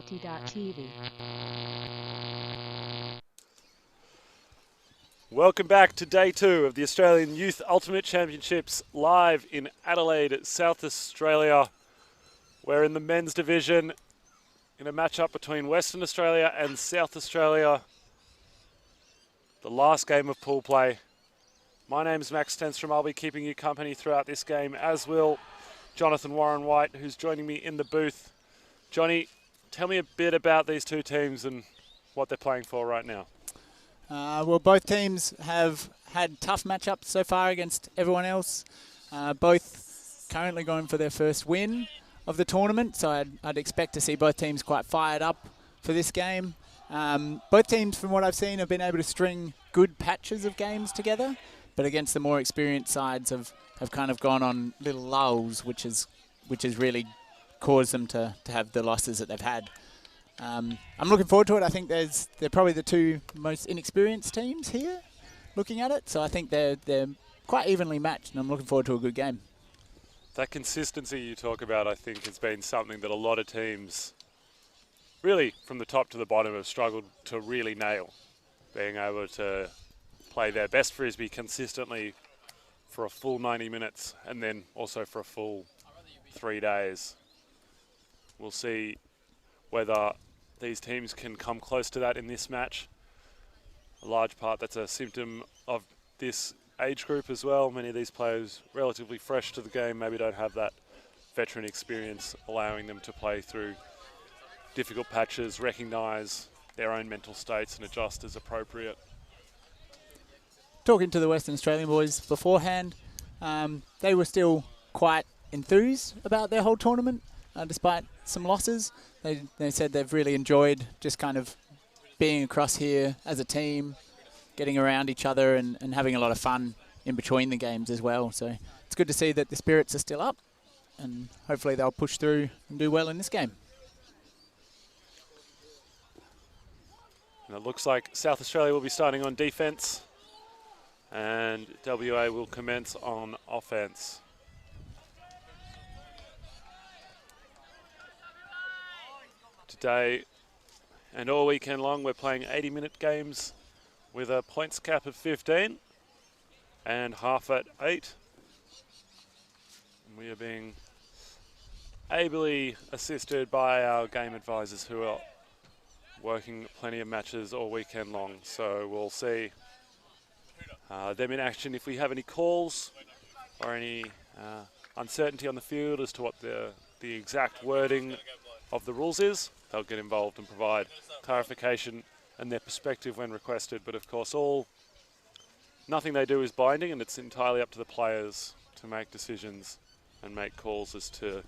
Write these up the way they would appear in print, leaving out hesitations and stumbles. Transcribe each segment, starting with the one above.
salty.tv. Welcome back to day 2 of the Australian Youth Ultimate Championships live in Adelaide, South Australia. We're in the men's division in a matchup between Western Australia and South Australia. The last game of pool play. My name's Max Tenstrom. I'll be keeping you company throughout this game, as will Jonathan Warren White, who's joining me in the booth. Johnny, tell me a bit about these two teams and what they're playing for right now. Well, both teams have had tough matchups so far against everyone else. Both currently going for their first win of the tournament, so I'd expect to see both teams quite fired up for this game. Both teams, from what I've seen, have been able to string good patches of games together, but against the more experienced sides have kind of gone on little lulls, which has really caused them to have the losses that they've had. I'm looking forward to it. I think they're probably the two most inexperienced teams here looking at it, so I think they're quite evenly matched, and I'm looking forward to a good game. That consistency you talk about, I think, has been something that a lot of teams, really from the top to the bottom, have struggled to really nail. Being able to play their best frisbee consistently for a full 90 minutes and then also for a full 3 days. We'll see whether these teams can come close to that in this match. A large part that's a symptom of this age group as well. Many of these players relatively fresh to the game, maybe don't have that veteran experience, allowing them to play through difficult patches, recognise their own mental states and adjust as appropriate. Talking to the Western Australian boys beforehand, they were still quite enthused about their whole tournament, despite some losses. They said they've really enjoyed just kind of being across here as a team, getting around each other and having a lot of fun in between the games as well. So it's good to see that the spirits are still up, and hopefully they'll push through and do well in this game. And it looks like South Australia will be starting on defence and WA will commence on offence. Today and all weekend long we're playing 80-minute games with a points cap of 15 and half at 8. And we are being ably assisted by our game advisors who are working plenty of matches all weekend long. So we'll see them in action. If we have any calls or any uncertainty on the field as to what the exact wording of the rules is, they'll get involved and provide clarification and their perspective when requested. But of course, nothing they do is binding, and it's entirely up to the players to make decisions and make calls as to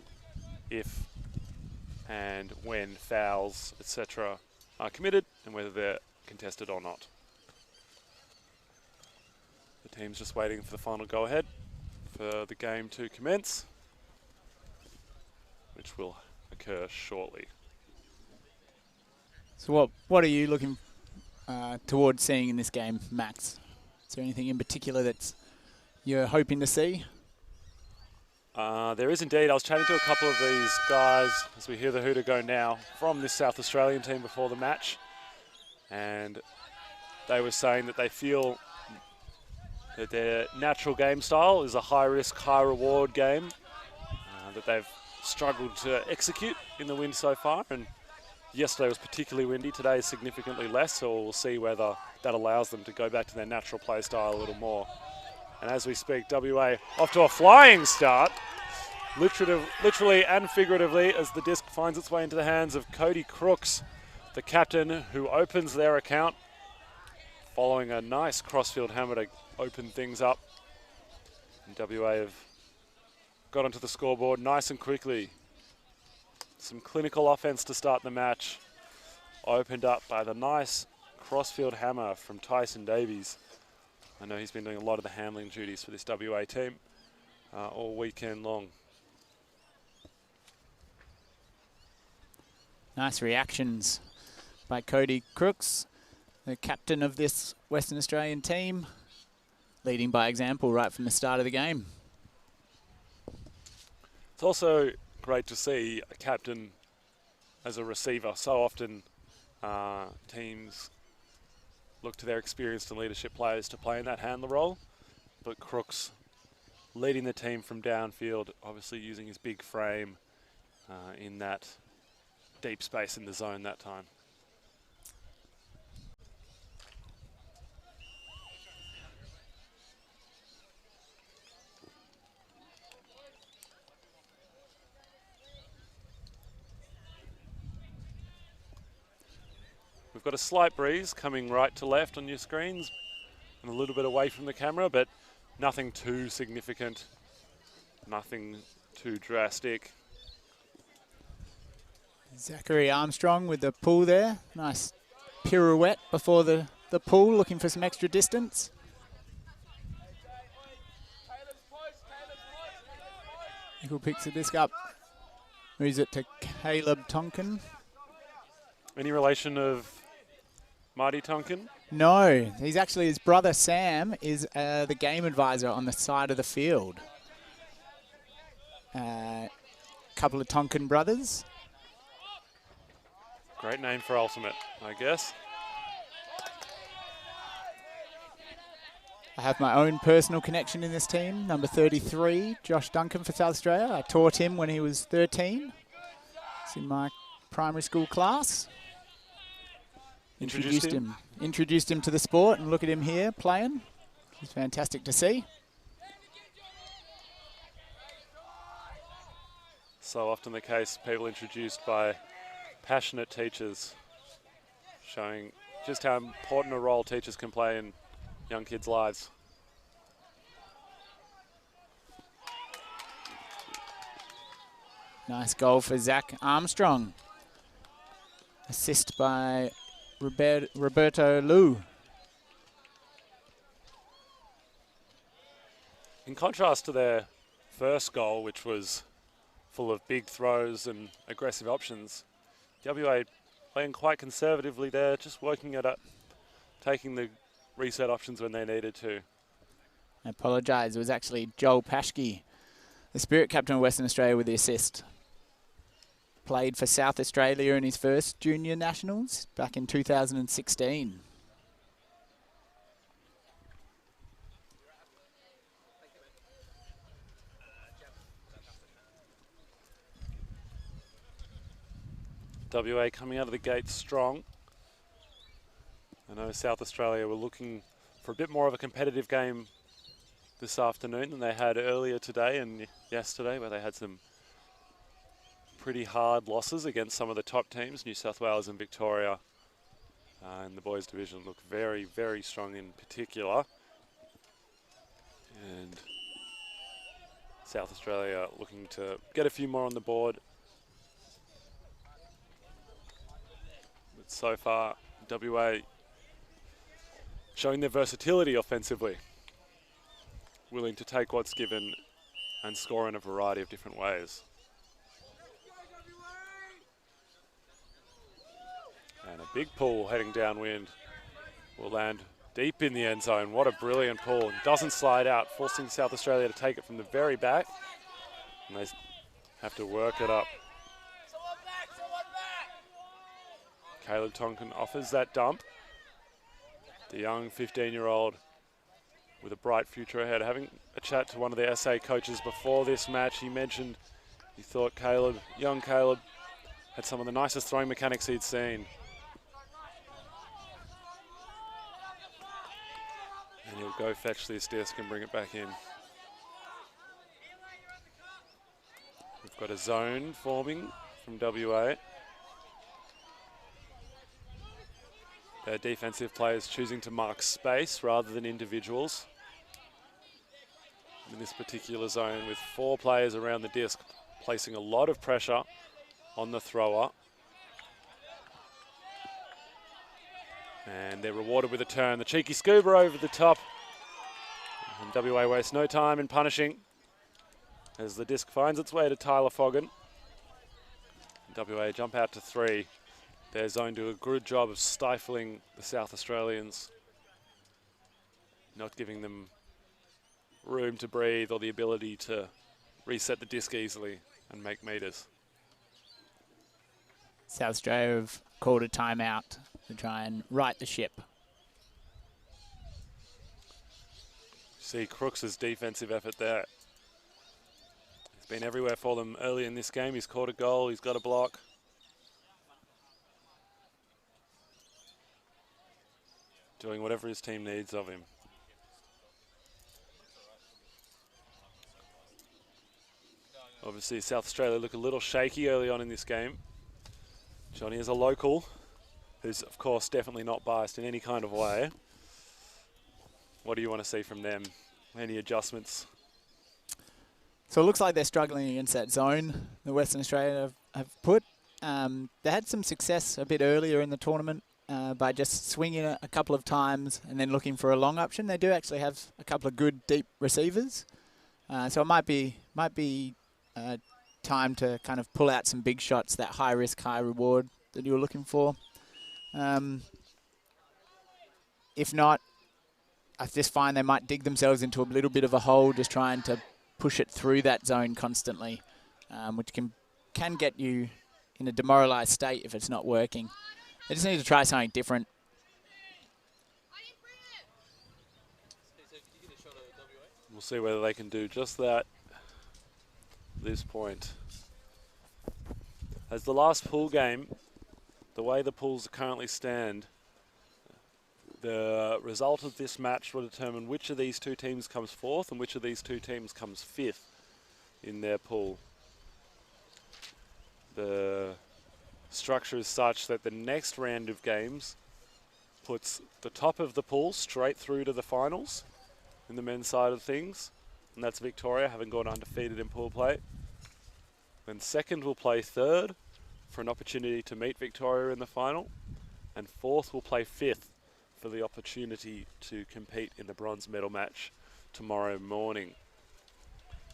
if and when fouls, etc., are committed and whether they're contested or not. The team's just waiting for the final go-ahead for the game to commence, which will occur shortly. So what are you looking towards seeing in this game, Max? Is there anything in particular that you're hoping to see? There is indeed. I was chatting to a couple of these guys as we hear the hooter go now from this South Australian team before the match, and they were saying that they feel that their natural game style is a high-risk, high-reward game that they've struggled to execute in the wind so far. And yesterday was particularly windy. Today is significantly less, so we'll see whether that allows them to go back to their natural play style a little more. And as we speak, WA off to a flying start, literally and figuratively, as the disc finds its way into the hands of Cody Crooks, the captain, who opens their account following a nice crossfield hammer to open things up. And WA have got onto the scoreboard nice and quickly. Some clinical offense to start the match, opened up by the nice crossfield hammer from Tyson Davies. I know he's been doing a lot of the handling duties for this WA team all weekend long. Nice reactions by Cody Crooks, the captain of this Western Australian team, leading by example right from the start of the game. It's also great to see a captain as a receiver. So often teams look to their experienced and leadership players to play in that handler role, but Crooks leading the team from downfield, obviously using his big frame in that deep space in the zone that time. We've got a slight breeze coming right to left on your screens and a little bit away from the camera, but nothing too significant, nothing too drastic. Zachary Armstrong with the pull there. Nice pirouette before the pull, looking for some extra distance. Nickel picks the disc up, moves it to Caleb Tonkin. Any relation of Marty Tonkin? No, he's actually, his brother Sam is the game advisor on the side of the field. Couple of Tonkin brothers. Great name for Ultimate, I guess. I have my own personal connection in this team. Number 33, Josh Duncan for South Australia. I taught him when he was 13. It's in my primary school class. Introduced him to the sport, and look at him here playing. It's fantastic to see. So often the case, people introduced by passionate teachers, showing just how important a role teachers can play in young kids' lives. Nice goal for Zach Armstrong. Assist by Roberto Liu. In contrast to their first goal, which was full of big throws and aggressive options, WA playing quite conservatively there, just working at it, taking the reset options when they needed to. I apologise, it was actually Joel Paschke, the Spirit captain of Western Australia, with the assist. Played for South Australia in his first junior nationals back in 2016. WA coming out of the gate strong. I know South Australia were looking for a bit more of a competitive game this afternoon than they had earlier today and yesterday, where they had some pretty hard losses against some of the top teams. New South Wales and Victoria in the boys division look very, very strong in particular. And South Australia looking to get a few more on the board. But so far, WA showing their versatility offensively, willing to take what's given and score in a variety of different ways. And a big pull heading downwind will land deep in the end zone. What a brilliant pull. Doesn't slide out, forcing South Australia to take it from the very back. And they have to work it up. Caleb Tonkin offers that dump. The young 15-year-old with a bright future ahead. Having a chat to one of the SA coaches before this match, he mentioned he thought young Caleb, had some of the nicest throwing mechanics he'd seen. And he'll go fetch this disc and bring it back in. We've got a zone forming from WA. Their defensive players choosing to mark space rather than individuals. In this particular zone, with 4 players around the disc, placing a lot of pressure on the thrower. And they're rewarded with a turn. The cheeky scuba over the top. And WA wastes no time in punishing as the disc finds its way to Tyler Foggin. WA jump out to 3. Their zone do a good job of stifling the South Australians, not giving them room to breathe or the ability to reset the disc easily and make meters. South Australia have called a timeout to try and right the ship. See Crooks' defensive effort there. He's been everywhere for them early in this game. He's caught a goal, he's got a block. Doing whatever his team needs of him. Obviously, South Australia look a little shaky early on in this game. Johnny is a local, who's, of course, definitely not biased in any kind of way. What do you want to see from them? Any adjustments? So it looks like they're struggling against that zone the Western Australia have put. They had some success a bit earlier in the tournament by just swinging a couple of times and then looking for a long option. They do actually have a couple of good deep receivers. So it might be time to kind of pull out some big shots, that high risk, high reward that you were looking for. If not, I just find they might dig themselves into a little bit of a hole just trying to push it through that zone constantly, which can get you in a demoralised state if it's not working. They just need to try something different. We'll see whether they can do just that at this point. As the last pool game, the way the pools currently stand, the result of this match will determine which of these two teams comes fourth and which of these two teams comes fifth in their pool. The structure is such that the next round of games puts the top of the pool straight through to the finals in the men's side of things, and that's Victoria, having gone undefeated in pool play. Then second will play third for an opportunity to meet Victoria in the final, and fourth will play fifth for the opportunity to compete in the bronze medal match tomorrow morning.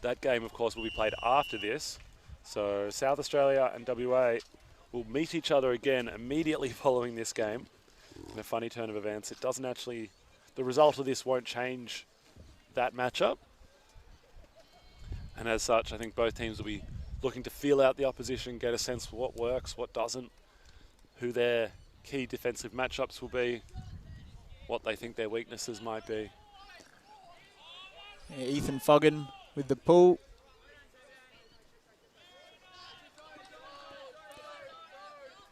That game, of course, will be played after this, so South Australia and WA will meet each other again immediately following this game. In a funny turn of events, it doesn't actually, the result of this won't change that matchup, and as such I think both teams will be looking to feel out the opposition, get a sense for what works, what doesn't, who their key defensive matchups will be, what they think their weaknesses might be. Yeah, Ethan Foggin with the pull.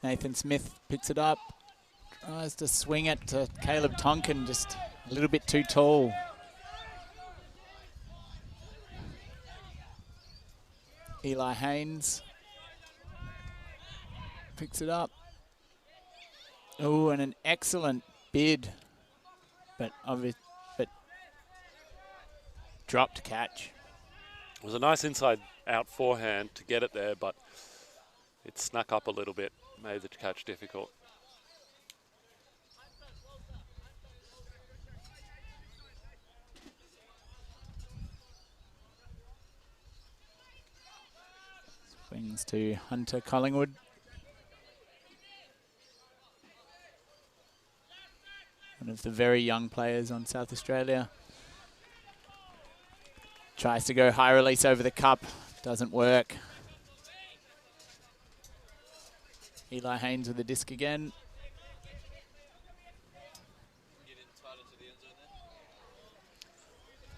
Nathan Smith picks it up, tries to swing it to Caleb Tonkin, just a little bit too tall. Eli Haynes picks it up. Oh, and an excellent bid, but dropped catch. It was a nice inside out forehand to get it there, but it snuck up a little bit, made the catch difficult. Swings to Hunter Collingwood. One of the very young players on South Australia. Tries to go high release over the cup, doesn't work. Eli Haynes with the disc again.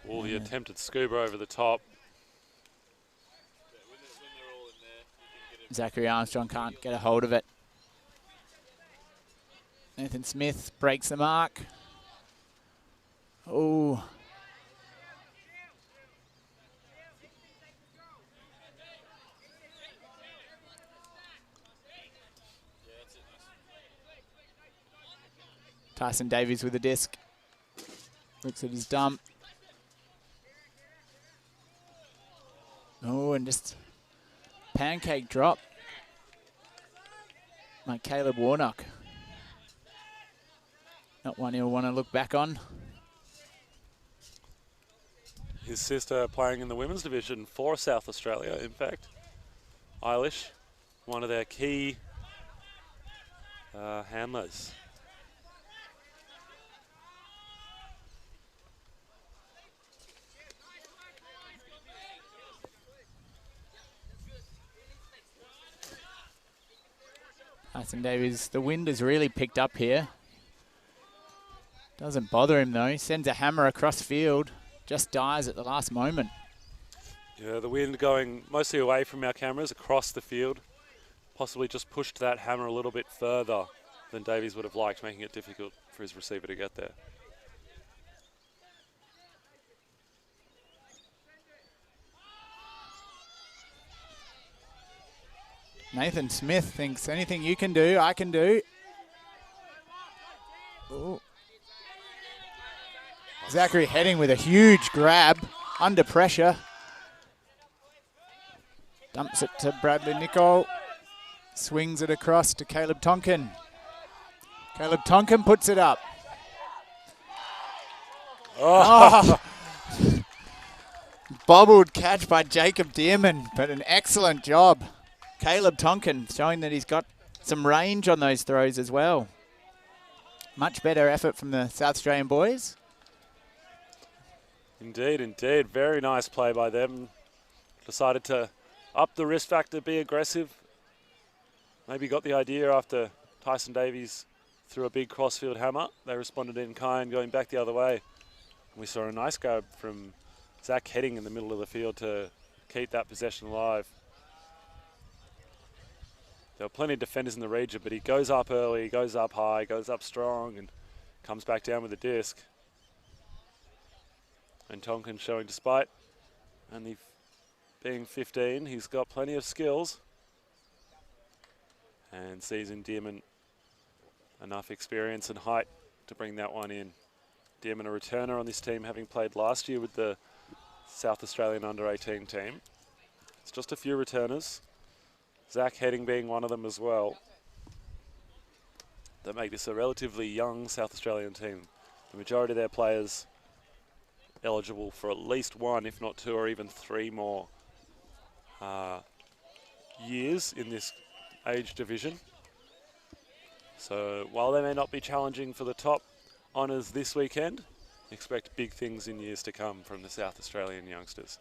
Oh, the attempted scuba over the top. Zachary Armstrong can't get a hold of it. Nathan Smith breaks the mark. Oh. Tyson Davies with the disc. Looks at his dump. Oh, and just pancake drop. Like Caleb Warnock. Not one he'll want to look back on. His sister playing in the women's division for South Australia, in fact. Eilish, one of their key handlers. Tyson Davies, the wind has really picked up here. Doesn't bother him though. He sends a hammer across field, just dies at the last moment. Yeah, the wind going mostly away from our cameras across the field. Possibly just pushed that hammer a little bit further than Davies would have liked, making it difficult for his receiver to get there. Nathan Smith thinks anything you can do, I can do. Ooh. Zachary Heading with a huge grab under pressure. Dumps it to Bradley Nicol. Swings it across to Caleb Tonkin. Caleb Tonkin puts it up. Oh. Bobbled catch by Jacob Dearman, but an excellent job. Caleb Tonkin showing that he's got some range on those throws as well. Much better effort from the South Australian boys. Indeed, indeed. Very nice play by them. Decided to up the risk factor, be aggressive. Maybe got the idea after Tyson Davies threw a big crossfield hammer. They responded in kind, going back the other way. We saw a nice grab from Zach Heading in the middle of the field to keep that possession alive. There were plenty of defenders in the region, but he goes up early, goes up high, goes up strong, and comes back down with the disc. And Tonkin showing, despite only being 15, he's got plenty of skills. And sees in Dearman enough experience and height to bring that one in. Dearman, a returner on this team, having played last year with the South Australian under-18 team. It's just a few returners. Zach Heading being one of them as well. That make this a relatively young South Australian team. The majority of their players eligible for at least one, if not two or even three more years in this age division. So while they may not be challenging for the top honours this weekend, expect big things in years to come from the South Australian youngsters.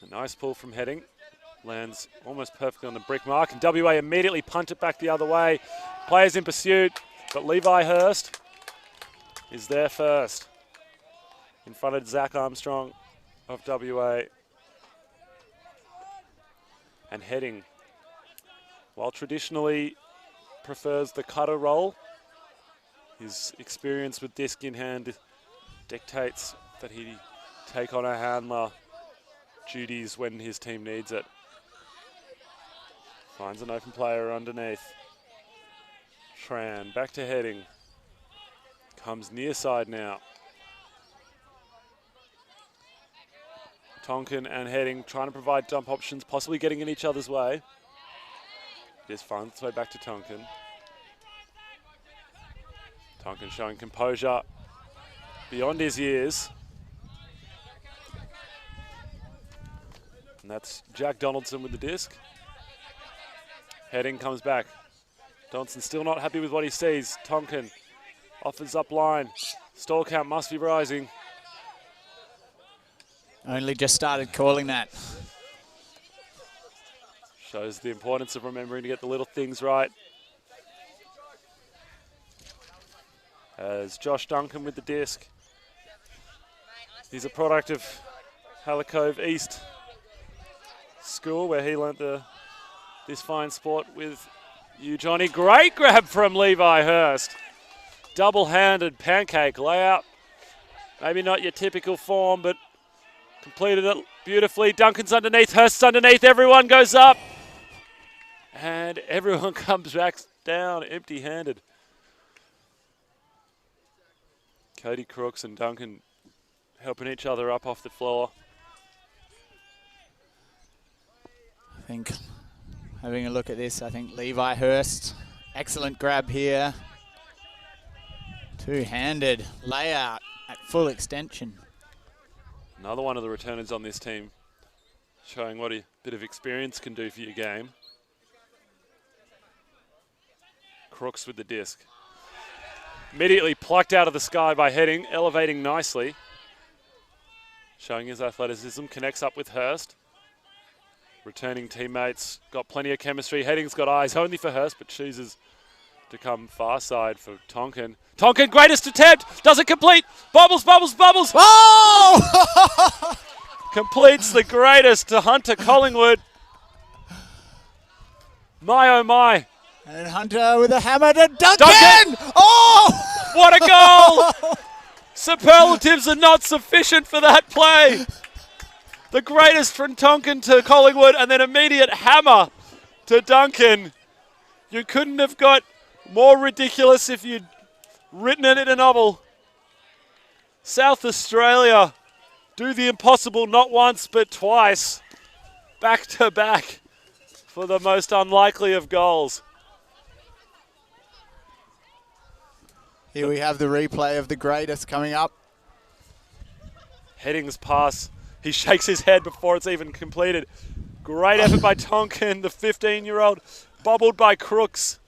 A nice pull from Heading. Lands almost perfectly on the brick mark, and WA immediately punt it back the other way. Players in pursuit, but Levi Hurst is there first. In front of Zach Armstrong of WA. And Heading, while traditionally prefers the cutter roll, his experience with disc in hand dictates that he take on a handler duties when his team needs it. Finds an open player underneath. Tran back to Heading. Comes near side now. Tonkin and Heading trying to provide dump options, possibly getting in each other's way. Just finds its way back to Tonkin. Tonkin showing composure beyond his years. And that's Jack Donaldson with the disc. Heading comes back. Donaldson still not happy with what he sees. Tonkin offers up line. Stall count must be rising. Only just started calling that. Shows the importance of remembering to get the little things right. As Josh Duncan with the disc. He's a product of Hallicove East School, where he learnt this fine sport with you, Johnny. Great grab from Levi Hurst. Double-handed pancake layout. Maybe not your typical form, but completed it beautifully. Duncan's underneath, Hurst's underneath, everyone goes up. And everyone comes back down empty-handed. Cody Crooks and Duncan helping each other up off the floor. I think, having a look at this, I think Levi Hurst, excellent grab here. Two-handed layout at full extension. Another one of the returners on this team, showing what a bit of experience can do for your game. Crooks with the disc. Immediately plucked out of the sky by Heading, elevating nicely. Showing his athleticism, connects up with Hurst. Returning teammates, got plenty of chemistry. Heading's got eyes only for Hurst, but chooses to come far side for Tonkin. Tonkin, greatest attempt, doesn't complete. Bubbles, bubbles, bubbles. Oh! Completes the greatest to Hunter Collingwood. My, oh my. And Hunter with a hammer to Duncan! Duncan! Oh! What a goal! Superlatives are not sufficient for that play. The greatest from Tonkin to Collingwood, and then immediate hammer to Duncan. You couldn't have got more ridiculous if you'd written it in a novel. South Australia do the impossible not once but twice, back to back, for the most unlikely of goals. Here we have the replay of the greatest coming up. Heading's pass. He shakes his head before it's even completed. Great effort by Tonkin, the 15-year-old, bobbled by Crooks.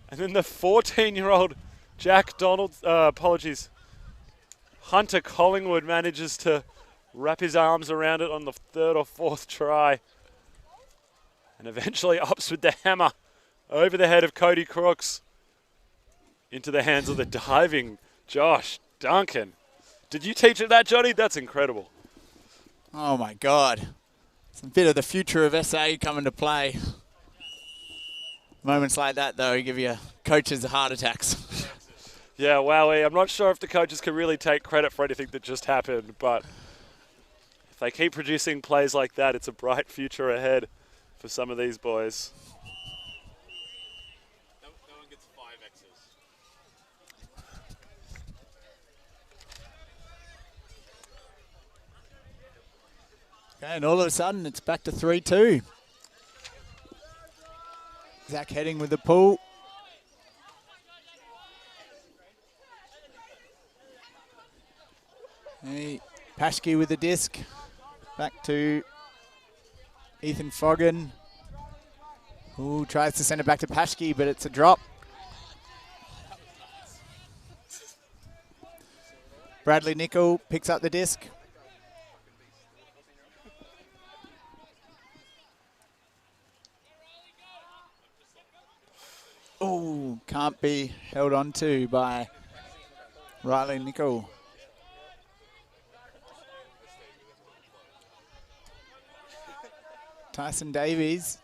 And then the 14-year-old Jack Donald, Hunter Collingwood manages to wrap his arms around it on the third or fourth try. And eventually ups with the hammer over the head of Cody Crooks into the hands of the diving Josh Duncan. Did you teach him that, Johnny? That's incredible. Oh my God. It's a bit of the future of SA coming to play. Moments like that, though, give you coaches heart attacks. Yeah, wowie. I'm not sure if the coaches can really take credit for anything that just happened, but if they keep producing plays like that, it's a bright future ahead for some of these boys. No one gets 5 X's. Okay, and all of a sudden, it's back to 3-2. Zach Heading with the pull. Hey, Paschke with the disc. Back to Ethan Foggen. Ooh, tries to send it back to Paschke, but it's a drop. Bradley Nicol picks up the disc. Oh, can't be held on to by Riley Nicol. Tyson Davies.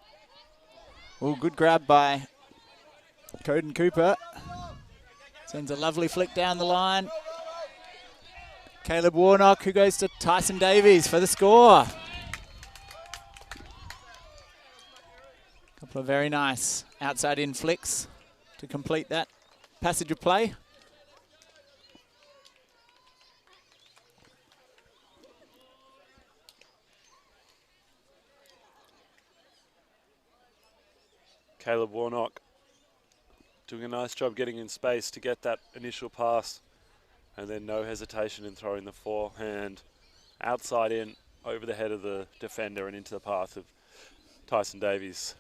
Oh, good grab by Coden Cooper. Sends a lovely flick down the line. Caleb Warnock, who goes to Tyson Davies for the score. Couple of very nice outside-in flicks to complete that passage of play. Caleb Warnock doing a nice job getting in space to get that initial pass, and then no hesitation in throwing the forehand outside in over the head of the defender and into the path of Tyson Davies.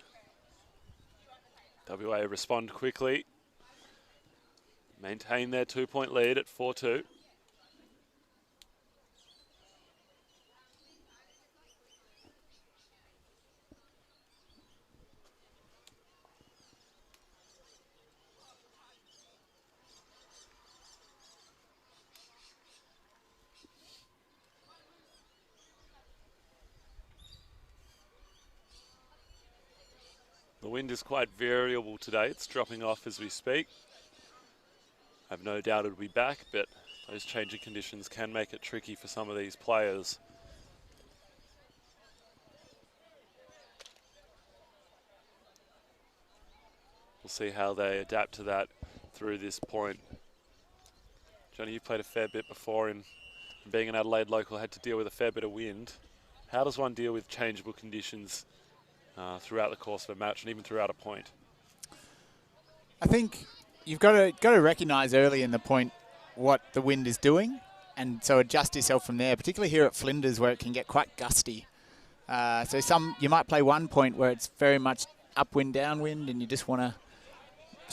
WA respond quickly, maintain their 2-point lead at 4-2. The wind is quite variable today. It's dropping off as we speak. I have no doubt it'll be back, but those changing conditions can make it tricky for some of these players. We'll see how they adapt to that through this point. Johnny, you played a fair bit before, and being an Adelaide local, had to deal with a fair bit of wind. How does one deal with changeable conditions throughout the course of a match and even throughout a point? I think you've got to recognise early in the point what the wind is doing, and so adjust yourself from there, particularly here at Flinders where it can get quite gusty. So you might play one point where it's very much upwind, downwind, and you just want to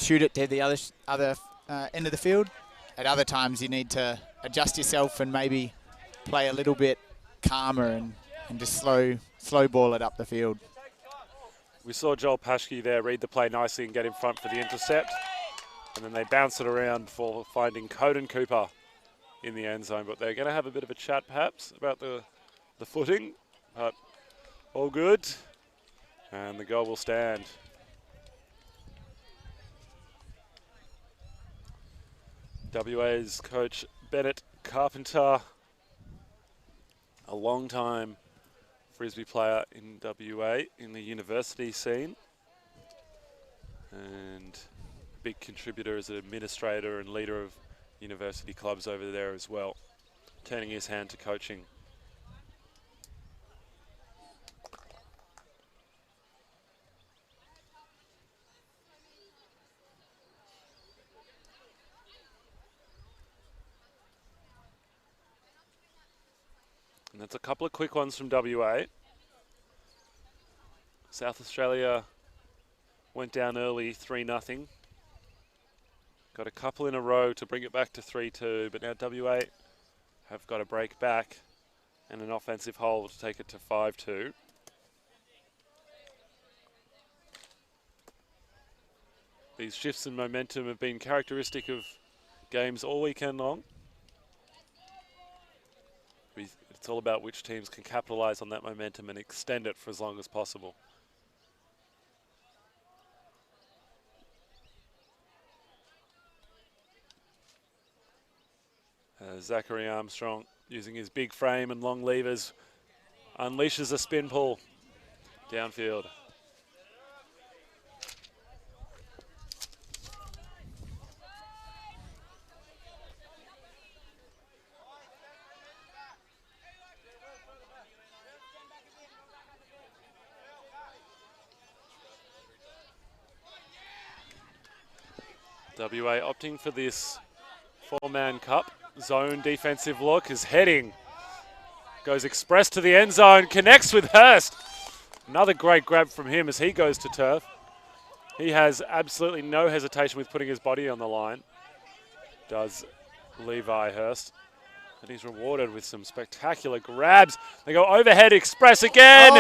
shoot it to the other end of the field. At other times, you need to adjust yourself and maybe play a little bit calmer and just slow ball it up the field. We saw Joel Paschke there read the play nicely and get in front for the intercept. And then they bounce it around for finding Coden Cooper in the end zone. But they're going to have a bit of a chat perhaps about the footing. But all good. And the goal will stand. WA's coach Bennett Carpenter, a long-time Frisbee player in WA in the university scene, and a big contributor as an administrator and leader of university clubs over there as well, turning his hand to coaching. And that's a couple of quick ones from WA. South Australia went down early, 3-0. Got a couple in a row to bring it back to 3-2, but now WA have got a break back and an offensive hold to take it to 5-2. These shifts in momentum have been characteristic of games all weekend long. It's all about which teams can capitalise on that momentum and extend it for as long as possible. Zachary Armstrong, using his big frame and long levers, unleashes a spin pull downfield. WA opting for this four-man cup. Zone defensive look. His heading goes express to the end zone, connects with Hurst. Another great grab from him as he goes to turf. He has absolutely no hesitation with putting his body on the line, does Levi Hurst. And he's rewarded with some spectacular grabs. They go overhead express again.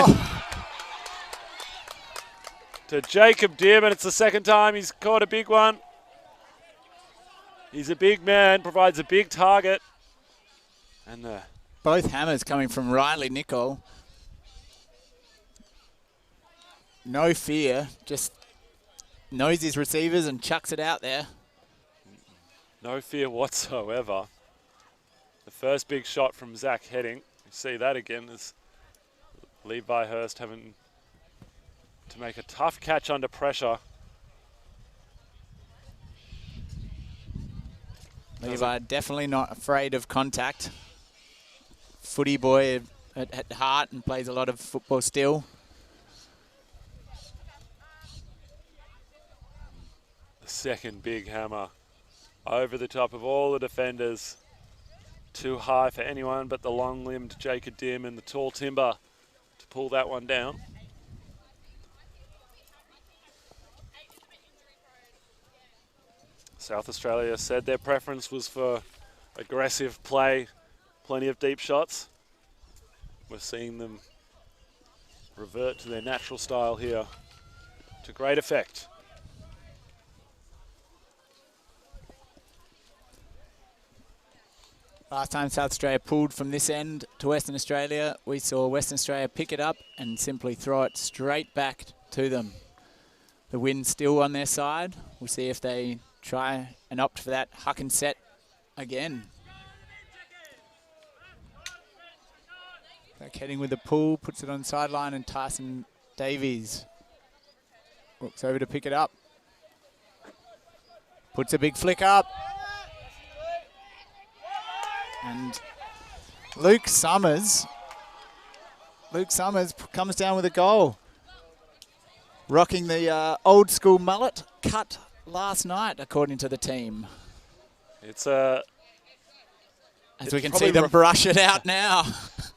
To Jacob Dearman. It's the second time he's caught a big one. He's a big man, provides a big target. And both hammers coming from Riley Nicol. No fear, just knows his receivers and chucks it out there. No fear whatsoever. The first big shot from Zach heading. You see that again as Levi Hurst having to make a tough catch under pressure. Levi definitely not afraid of contact. Footy boy at heart and plays a lot of football still. The second big hammer over the top of all the defenders. Too high for anyone but the long-limbed Jacob Dearman, the tall timber, to pull that one down. South Australia said their preference was for aggressive play, plenty of deep shots. We're seeing them revert to their natural style here to great effect. Last time South Australia pulled from this end to Western Australia, we saw Western Australia pick it up and simply throw it straight back to them. The wind's still on their side. We'll see if they try and opt for that huck and set again. Back heading with the pull, puts it on the sideline, and Tyson Davies looks over to pick it up. Puts a big flick up. And Luke Summers comes down with a goal. Rocking the old school mullet cut last night, according to the team. As we can see them brush it out now.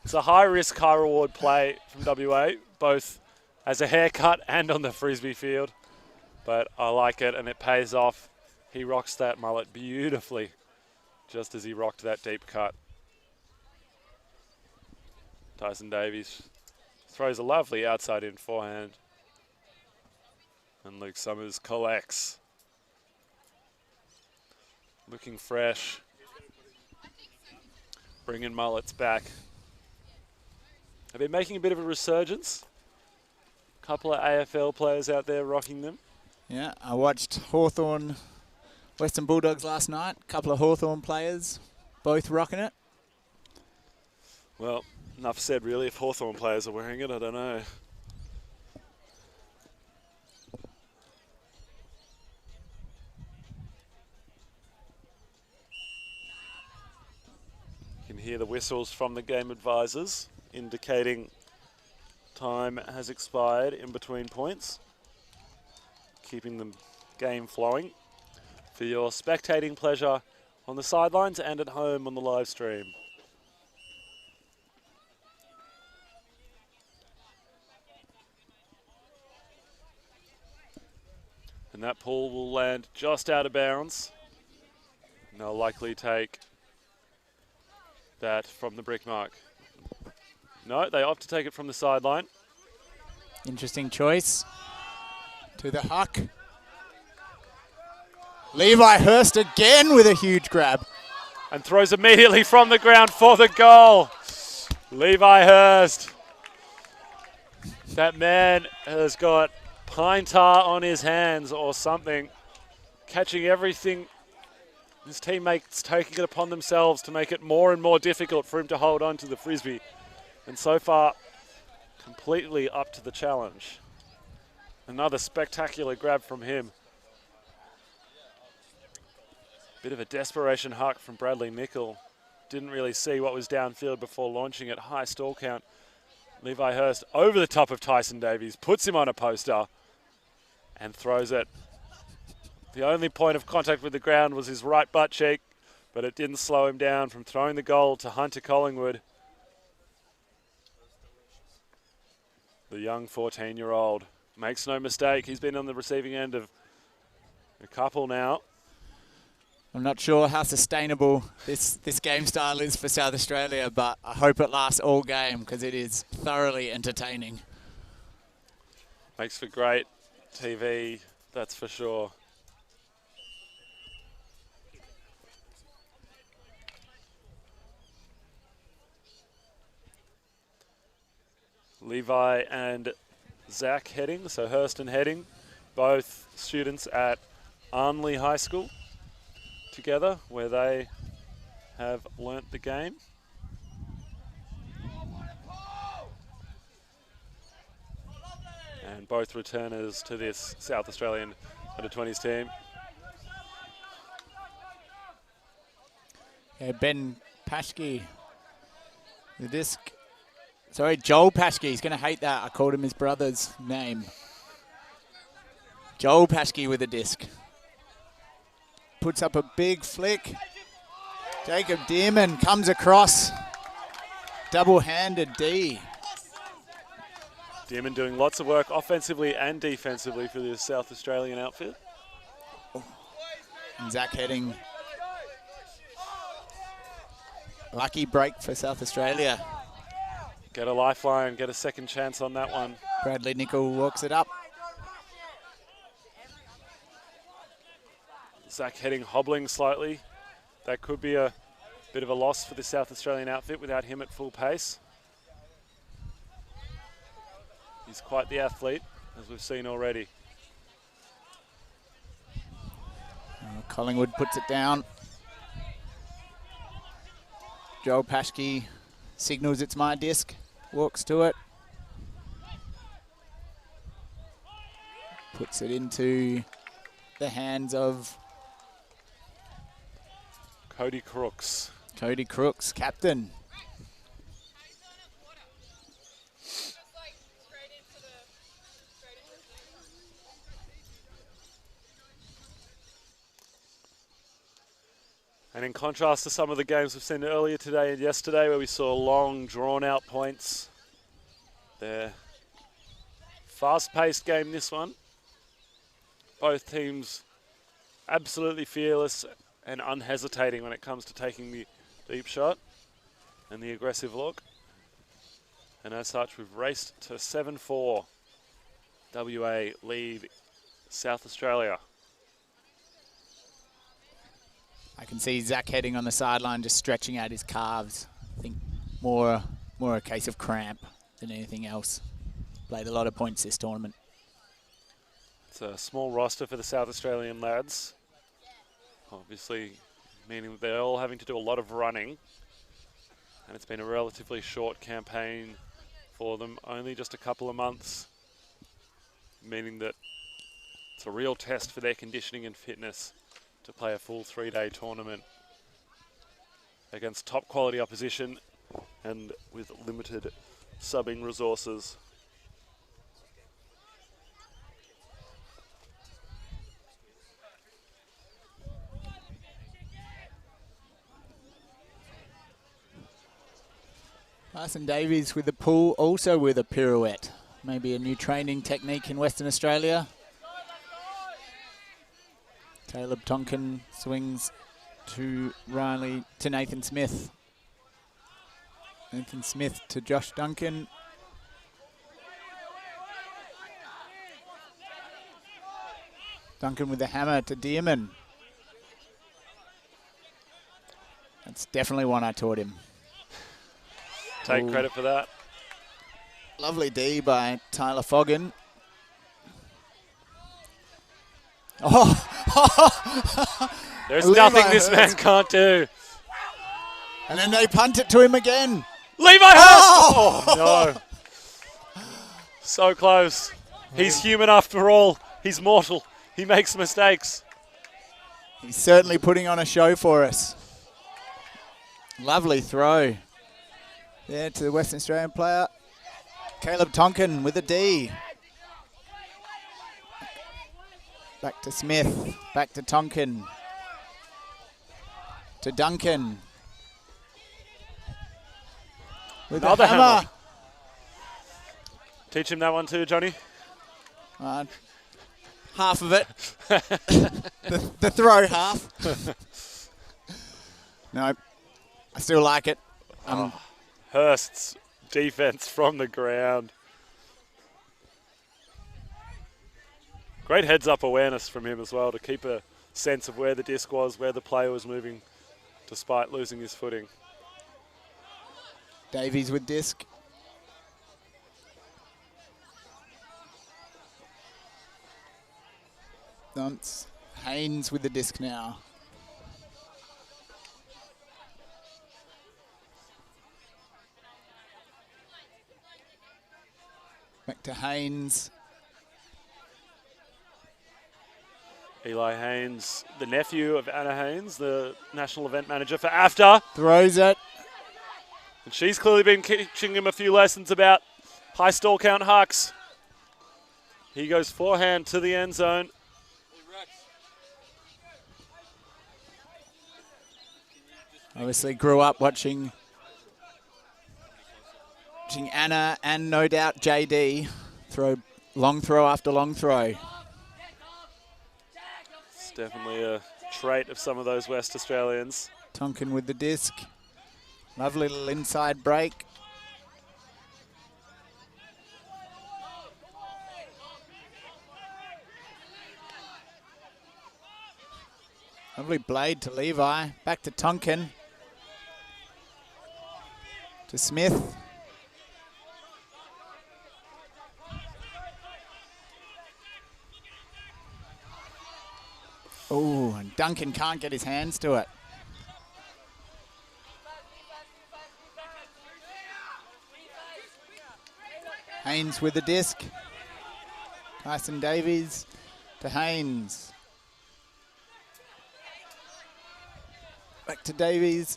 It's a high-risk, high-reward play from WA, both as a haircut and on the Frisbee field. But I like it, and it pays off. He rocks that mullet beautifully, just as he rocked that deep cut. Tyson Davies throws a lovely outside in forehand. And Luke Summers collects. Looking fresh. Bringing mullets back. Have been making a bit of a resurgence. Couple of AFL players out there rocking them. Yeah, I watched Hawthorn Western Bulldogs last night. A couple of Hawthorn players, both rocking it. Well, enough said really. If Hawthorn players are wearing it, I don't know. You can hear the whistles from the game advisors indicating time has expired in between points, keeping the game flowing for your spectating pleasure on the sidelines and at home on the live stream. And that pull will land just out of bounds. And they'll likely take that from the brick mark. No, they opt to take it from the sideline. Interesting choice. To the huck. Levi Hurst again with a huge grab. And throws immediately from the ground for the goal. Levi Hurst. That man has got pine tar on his hands or something. Catching everything. His teammates taking it upon themselves to make it more and more difficult for him to hold on to the frisbee. And so far, completely up to the challenge. Another spectacular grab from him. Bit of a desperation huck from Bradley Mickle. Didn't really see what was downfield before launching at high stall count. Levi Hurst over the top of Tyson Davies, puts him on a poster and throws it. The only point of contact with the ground was his right butt cheek, but it didn't slow him down from throwing the goal to Hunter Collingwood. The young 14-year-old makes no mistake. He's been on the receiving end of a couple now. I'm not sure how sustainable this game style is for South Australia, but I hope it lasts all game because it is thoroughly entertaining. Makes for great TV, that's for sure. Levi and Zach Heading, so Hurst and Heading, both students at Armley High School together, where they have learnt the game. And both returners to this South Australian under-20s team. Yeah, Ben Paschke, the disc. Sorry, Joel Paschke. He's going to hate that. I called him his brother's name. Joel Paschke with a disc. Puts up a big flick. Jacob Dearman comes across. Double-handed D. Dearman doing lots of work offensively and defensively for the South Australian outfit. And Zach Heading. Lucky break for South Australia. Get a lifeline, get a second chance on that one. Bradley Nichol walks it up. Zach Heading hobbling slightly. That could be a bit of a loss for the South Australian outfit without him at full pace. He's quite the athlete, as we've seen already. Collingwood puts it down. Joel Paschke signals it's my disc, walks to it. Puts it into the hands of Cody Crooks. Cody Crooks, captain. And in contrast to some of the games we've seen earlier today and yesterday where we saw long, drawn-out points, they're fast-paced game, this one. Both teams absolutely fearless and unhesitating when it comes to taking the deep shot and the aggressive look. And as such, we've raced to 7-4. WA lead South Australia. I can see Zach heading on the sideline, just stretching out his calves. I think more a case of cramp than anything else. Played a lot of points this tournament. It's a small roster for the South Australian lads. Obviously, meaning that they're all having to do a lot of running. And it's been a relatively short campaign for them, only just a couple of months, meaning that it's a real test for their conditioning and fitness to play a full 3-day tournament against top quality opposition and with limited subbing resources. Carson Davies with the pull, also with a pirouette. Maybe a new training technique in Western Australia. Caleb Tonkin swings to Nathan Smith. Nathan Smith to Josh Duncan. Duncan with the hammer to Dearman. That's definitely one I taught him. Take credit for that. Lovely D by Tyler Foggin. Oh! There's nothing this man can't do. And then they punt it to him again. Levi Hurst! Oh, no. So close. He's human after all. He's mortal. He makes mistakes. He's certainly putting on a show for us. Lovely throw. There to the Western Australian player. Caleb Tonkin with a D. Back to Smith. Back to Tonkin. To Duncan. With another a hammer. Teach him that one too, Johnny. Half of it. the throw half. No, I still like it. Hurst's defense from the ground. Great heads-up awareness from him as well to keep a sense of where the disc was, where the player was moving, despite losing his footing. Davies with disc. Dunce. Haynes with the disc now. Back to Haynes. Eli Haynes, the nephew of Anna Haynes, the national event manager for AFTA. Throws it. And she's clearly been teaching him a few lessons about high stall count hucks. He goes forehand to the end zone. Obviously grew up watching Anna and no doubt JD throw long throw after long throw. It's definitely a trait of some of those West Australians. Tonkin with the disc. Lovely little inside break. Lovely blade to Levi. Back to Tonkin. To Smith. Oh, and Duncan can't get his hands to it. Haynes with the disc. Tyson Davies to Haynes. Back to Davies.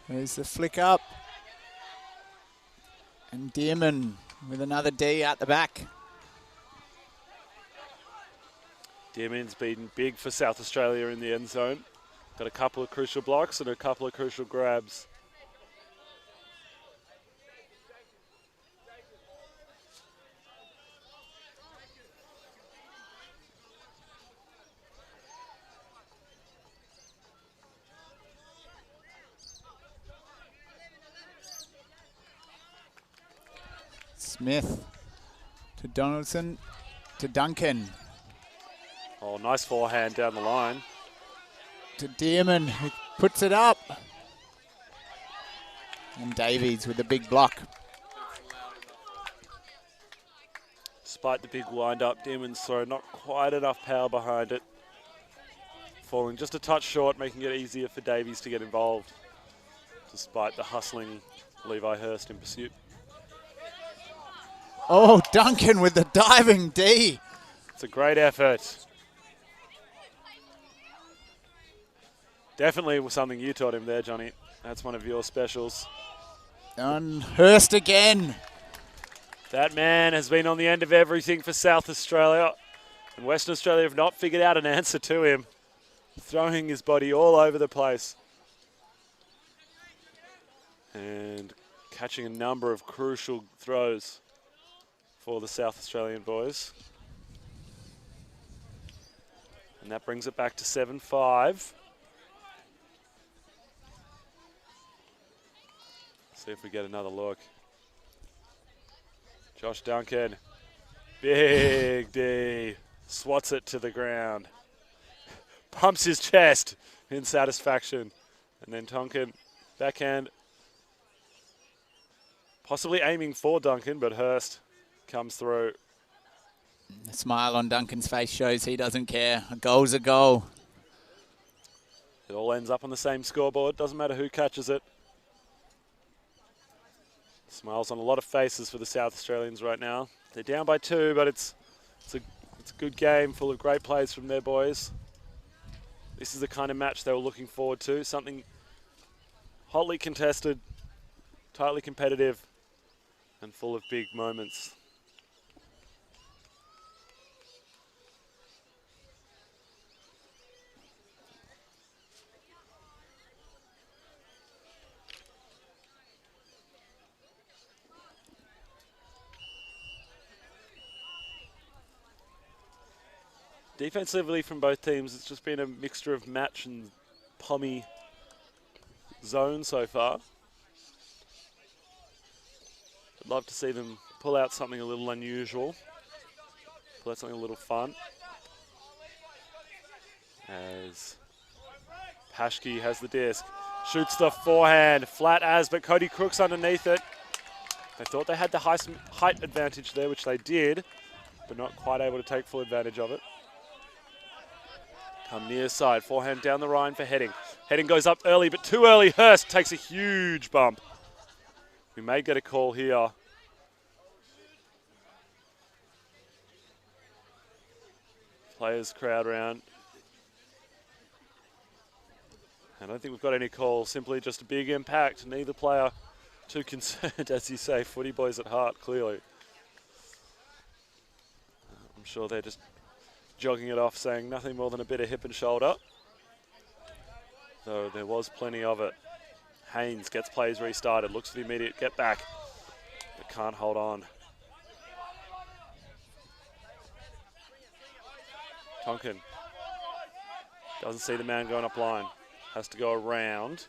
There's the flick up. And Dearman with another D out the back. Dearman's been big for South Australia in the end zone. Got a couple of crucial blocks and a couple of crucial grabs. Smith to Donaldson to Duncan Oh, nice forehand down the line. to Dearman, who puts it up. And Davies with a big block. Despite the big wind-up, Dearman's throw, not quite enough power behind it. Falling just a touch short, making it easier for Davies to get involved, despite the hustling Levi Hurst in pursuit. Oh, Duncan with the diving D. It's a great effort. Definitely something you taught him there, Johnny. That's one of your specials. On Hurst again. That man has been on the end of everything for South Australia, and Western Australia have not figured out an answer to him. Throwing his body all over the place. And catching a number of crucial throws for the South Australian boys. And that brings it back to 7-5. See if we get another look. Josh Duncan, big D, swats it to the ground. Pumps his chest in satisfaction. And then Tonkin, backhand, possibly aiming for Duncan, but Hurst comes through. The smile on Duncan's face shows he doesn't care. A goal's a goal. It all ends up on the same scoreboard. Doesn't matter who catches it. Smiles on a lot of faces for the South Australians right now. They're down by 2, but it's a good game full of great plays from their boys. This is the kind of match they were looking forward to. Something hotly contested, tightly competitive, and full of big moments. Defensively from both teams, it's just been a mixture of match and pommy zone so far. I'd love to see them pull out something a little unusual, pull out something a little fun. As Paschke has the disc, shoots the forehand, flat as, but Cody Crook's underneath it. They thought they had the height advantage there, which they did, but not quite able to take full advantage of it. Come near side, forehand down the line for Heading. Heading goes up early, but too early. Hurst takes a huge bump. We may get a call here. Players crowd round. I don't think we've got any call, simply just a big impact. Neither player too concerned, as you say, footy boys at heart, clearly. I'm sure they're just jogging it off, saying nothing more than a bit of hip and shoulder. Though there was plenty of it. Haynes gets plays restarted, looks for the immediate get back, but can't hold on. Tonkin doesn't see the man going up line, has to go around.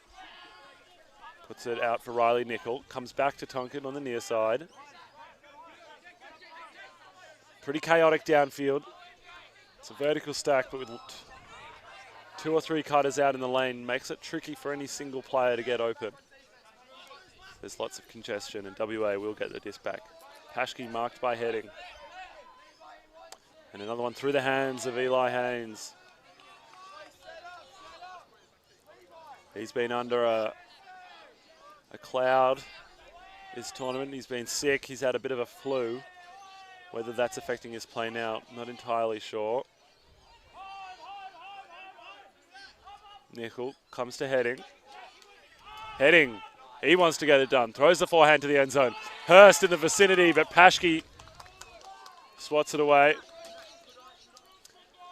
Puts it out for Riley Nickel, comes back to Tonkin on the near side. Pretty chaotic downfield. It's a vertical stack, but with 2 or 3 cutters out in the lane, makes it tricky for any single player to get open. There's lots of congestion, and WA will get the disc back. Paschke marked by Heading. And another one through the hands of Eli Haynes. He's been under a cloud this tournament. He's been sick. He's had a bit of a flu. Whether that's affecting his play now, not entirely sure. Nickel comes to Heading. Heading, he wants to get it done. Throws the forehand to the end zone. Hurst in the vicinity, but Paschke swats it away.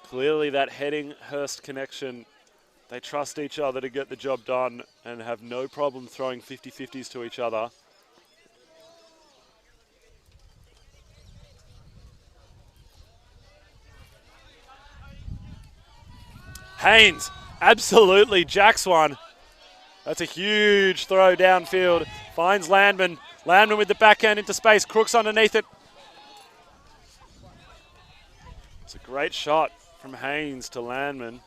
Clearly that Heading-Hurst connection, they trust each other to get the job done and have no problem throwing 50-50s to each other. Haynes absolutely jacks one. That's a huge throw downfield. Finds Landman. Landman with the backhand into space. Crooks underneath it. It's a great shot from Haynes to Landman.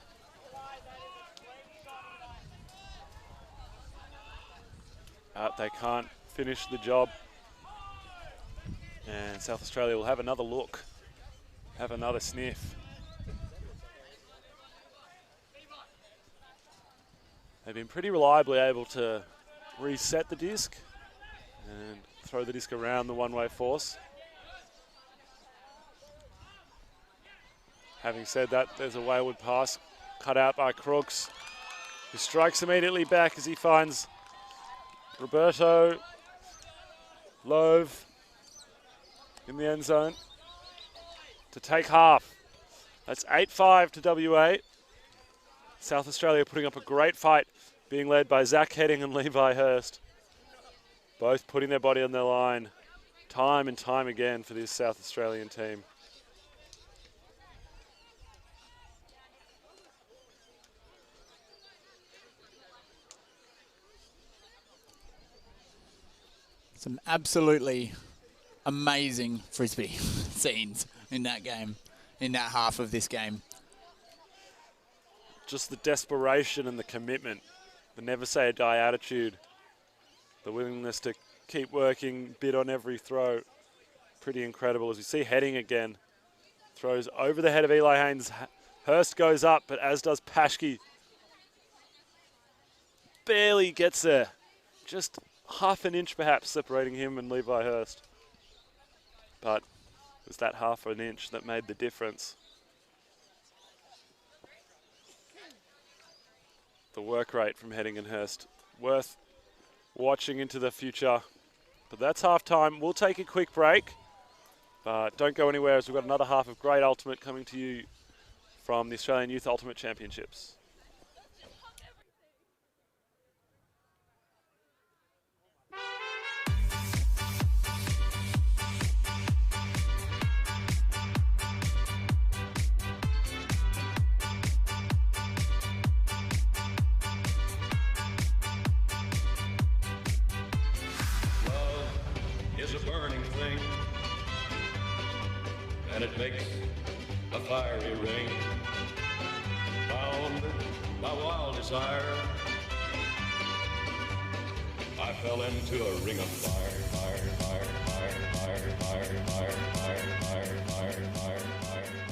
They can't finish the job. And South Australia will have another look, have another sniff. They've been pretty reliably able to reset the disc and throw the disc around the one-way force. Having said that, there's a wayward pass cut out by Crooks, who strikes immediately back as he finds Roberto Love in the end zone to take half. That's 8-5 to WA. South Australia putting up a great fight, being led by Zach Heading and Levi Hurst. Both putting their body on the line time and time again for this South Australian team. Some absolutely amazing Frisbee scenes in that game, in that half of this game. Just the desperation and the commitment, the never say a die attitude, the willingness to keep working, bid on every throw. Pretty incredible. As we see Heading again, throws over the head of Eli Haynes. Hurst goes up, but as does Paschke. Barely gets there. Just half an inch perhaps separating him and Levi Hurst. But it was that half an inch that made the difference. The work rate from Heading and Hurst, worth watching into the future. But that's half time. We'll take a quick break, but don't go anywhere as we've got another half of great ultimate coming to you from the Australian Youth Ultimate Championships. Is a burning thing, and it makes a fiery ring. Bound by wild desire, I fell into a ring of fire, fire, fire, fire, fire, fire, fire, fire, fire, fire, fire, fire, fire, fire.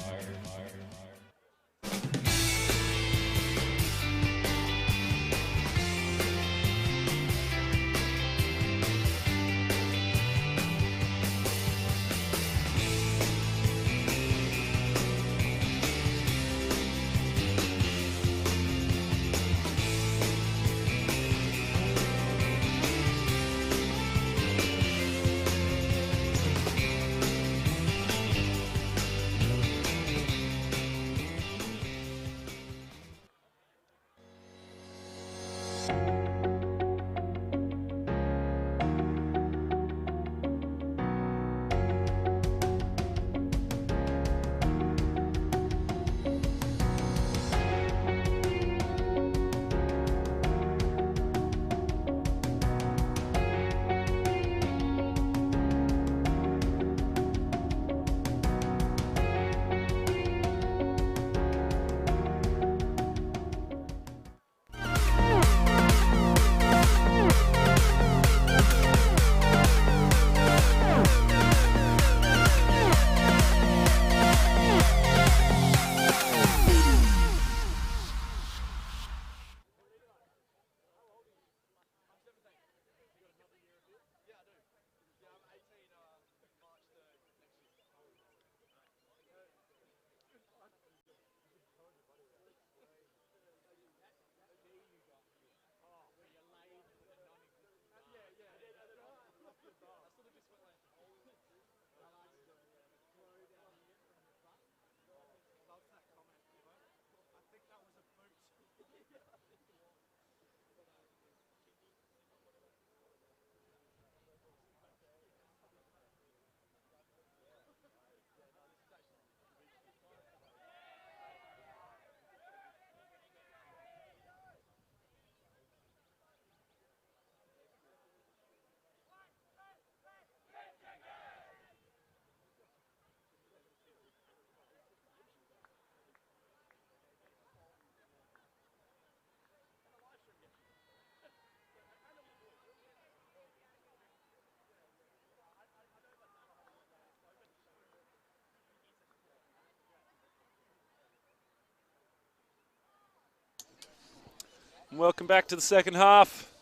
Welcome back to the second half.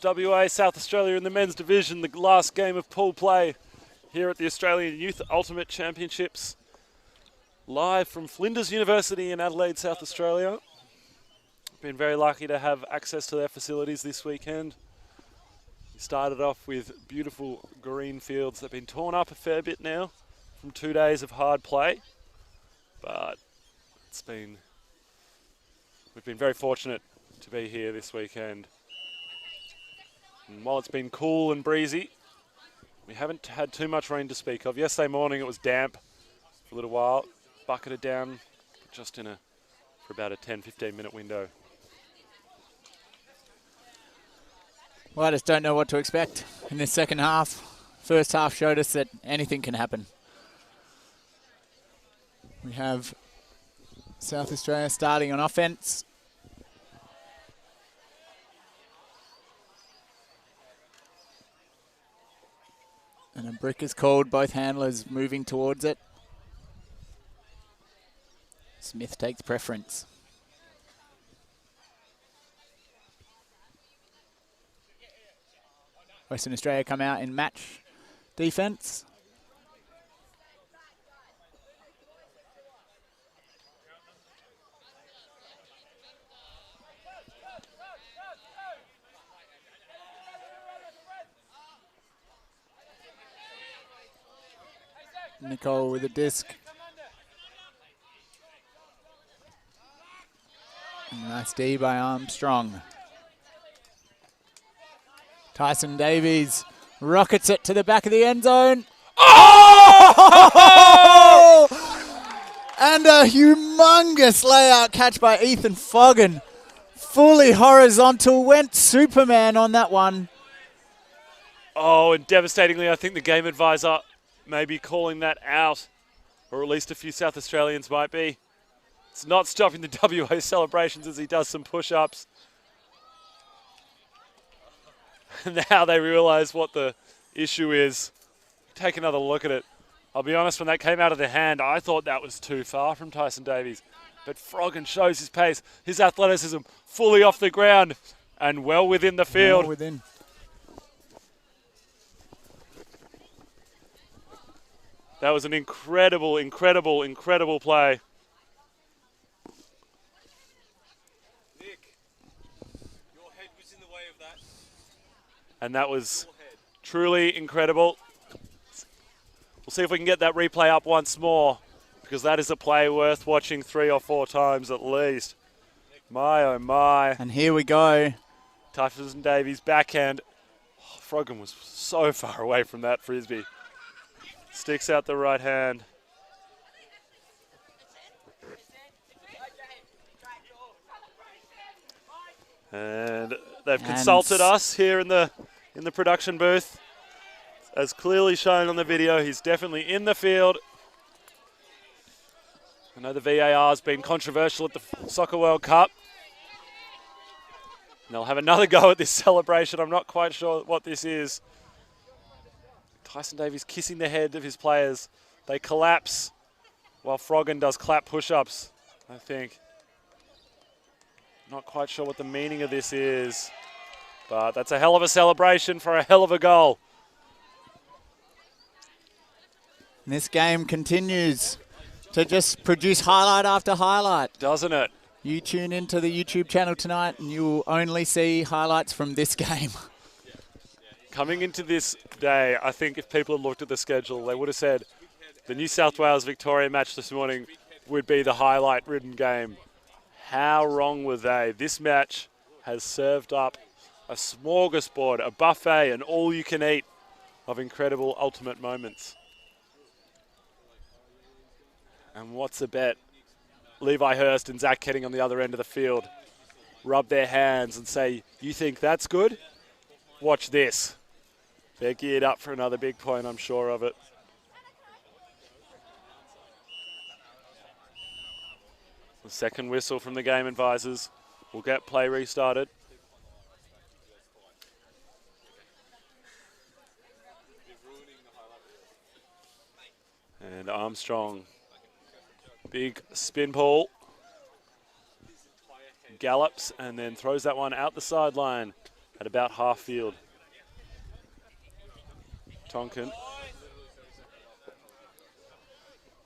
WA South Australia in the men's division, the last game of pool play here at the Australian Youth Ultimate Championships. Live from Flinders University in Adelaide, South Australia. Been very lucky to have access to their facilities this weekend. We started off with beautiful green fields that have been torn up a fair bit now from 2 days of hard play. But we've been very fortunate to be here this weekend. And while it's been cool and breezy, we haven't had too much rain to speak of. Yesterday morning it was damp for a little while, bucketed down just for about a 10-15 minute window. Well, I just don't know what to expect in this second half. First half showed us that anything can happen. We have South Australia starting on offense. And a brick is called, both handlers moving towards it. Smith takes preference. Western Australia come out in match defense. Nicole with a disc. Nice D by Armstrong. Tyson Davies rockets it to the back of the end zone. Oh! And a humongous layout catch by Ethan Foggin. Fully horizontal, went Superman on that one. Oh, and devastatingly, I think the game advisor may be calling that out, or at least a few South Australians might be. It's not stopping the WA celebrations as he does some push-ups. Now they realise what the issue is. Take another look at it. I'll be honest, when that came out of the hand, I thought that was too far from Tyson Davies. But Froggen shows his pace, his athleticism, fully off the ground and well within the field. Well within. That was an incredible, incredible, incredible play. Nick, your head was in the way of that. And that was truly incredible. We'll see if we can get that replay up once more, because that is a play worth watching 3 or 4 times at least. My, oh my. And here we go. Tyson Davies backhand. Oh, Froggen was so far away from that frisbee. Sticks out the right hand. And they've consulted us here in the production booth. As clearly shown on the video, he's definitely in the field. I know the VAR has been controversial at the Soccer World Cup. And they'll have another go at this celebration. I'm not quite sure what this is. Tyson Davies kissing the head of his players. They collapse while Froggen does clap push-ups, I think. Not quite sure what the meaning of this is, but that's a hell of a celebration for a hell of a goal. And this game continues to just produce highlight after highlight. Doesn't it? You tune into the YouTube channel tonight and you will only see highlights from this game. Coming into this day, I think if people had looked at the schedule, they would have said the New South Wales-Victoria match this morning would be the highlight-ridden game. How wrong were they? This match has served up a smorgasbord, a buffet, and all-you-can-eat of incredible ultimate moments. And what's a bet? Levi Hurst and Zach Ketting on the other end of the field rub their hands and say, you think that's good? Watch this. They're geared up for another big point, I'm sure of it. The second whistle from the game advisors will get play restarted. And Armstrong, big spin pull. gallops and then throws that one out the sideline at about half field. Tonkin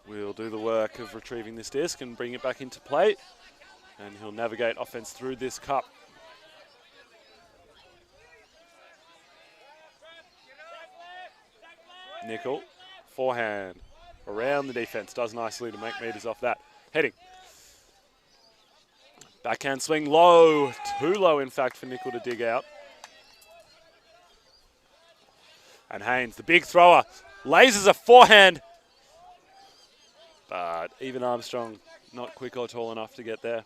will do the work of retrieving this disc and bring it back into play, and he'll navigate offense through this cup. Nickel, forehand, around the defense, does nicely to make meters off that. Heading. Backhand swing low, too low in fact for Nickel to dig out. And Haynes, the big thrower, lasers a forehand. But even Armstrong, not quick or tall enough to get there.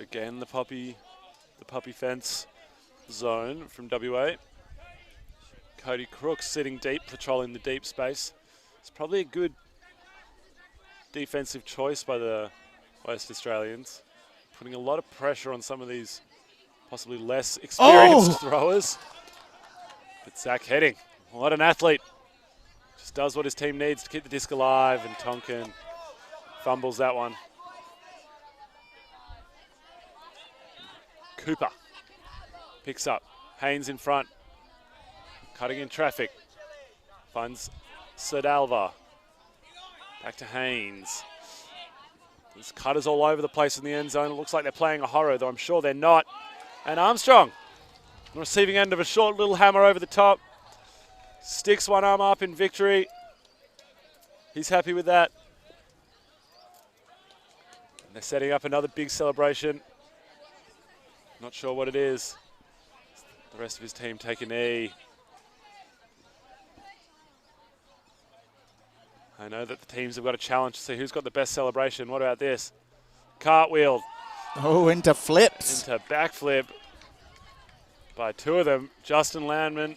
Again, the puppy fence zone from WA. Cody Crooks sitting deep, patrolling the deep space. It's probably a good defensive choice by the West Australians, putting a lot of pressure on some of these possibly less experienced throwers. But Zach Heading, what an athlete. Just does what his team needs to keep the disc alive, and Tonkin fumbles that one. Cooper picks up. Haynes in front. Cutting in traffic. Finds Sedalva. Back to Haynes. There's cutters all over the place in the end zone. It looks like they're playing a horror, though I'm sure they're not. And Armstrong, on the receiving end of a short little hammer over the top. Sticks one arm up in victory. He's happy with that. And they're setting up another big celebration. Not sure what it is. The rest of his team take a knee. I know that the teams have got a challenge to see who's got the best celebration. What about this? Cartwheel. Oh, into flips. Into backflip by two of them. Justin Landman,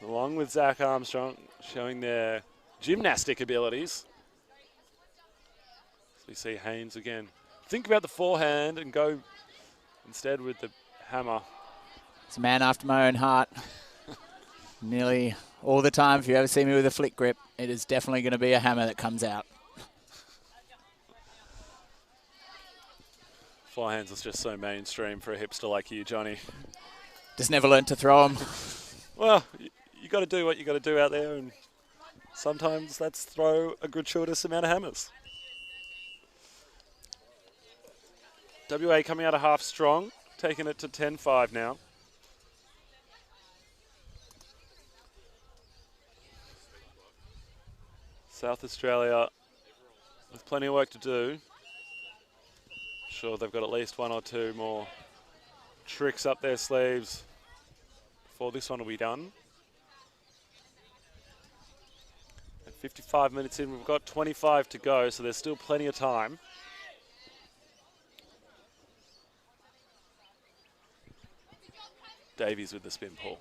along with Zach Armstrong, showing their gymnastic abilities. So we see Haynes again. Think about the forehand and go instead with the hammer. It's a man after my own heart. Nearly all the time, if you ever see me with a flick grip, it is definitely going to be a hammer that comes out. Forehands was just so mainstream for a hipster like you, Johnny. Just never learned to throw them. Well, you got to do what you got to do out there, and sometimes that's throw a gratuitous amount of hammers. WA coming out of half strong, taking it to 10-5 now. South Australia with plenty of work to do. Sure, they've got at least one or two more tricks up their sleeves before this one will be done. At 55 minutes in, we've got 25 to go, so there's still plenty of time. Davies with the spin pull.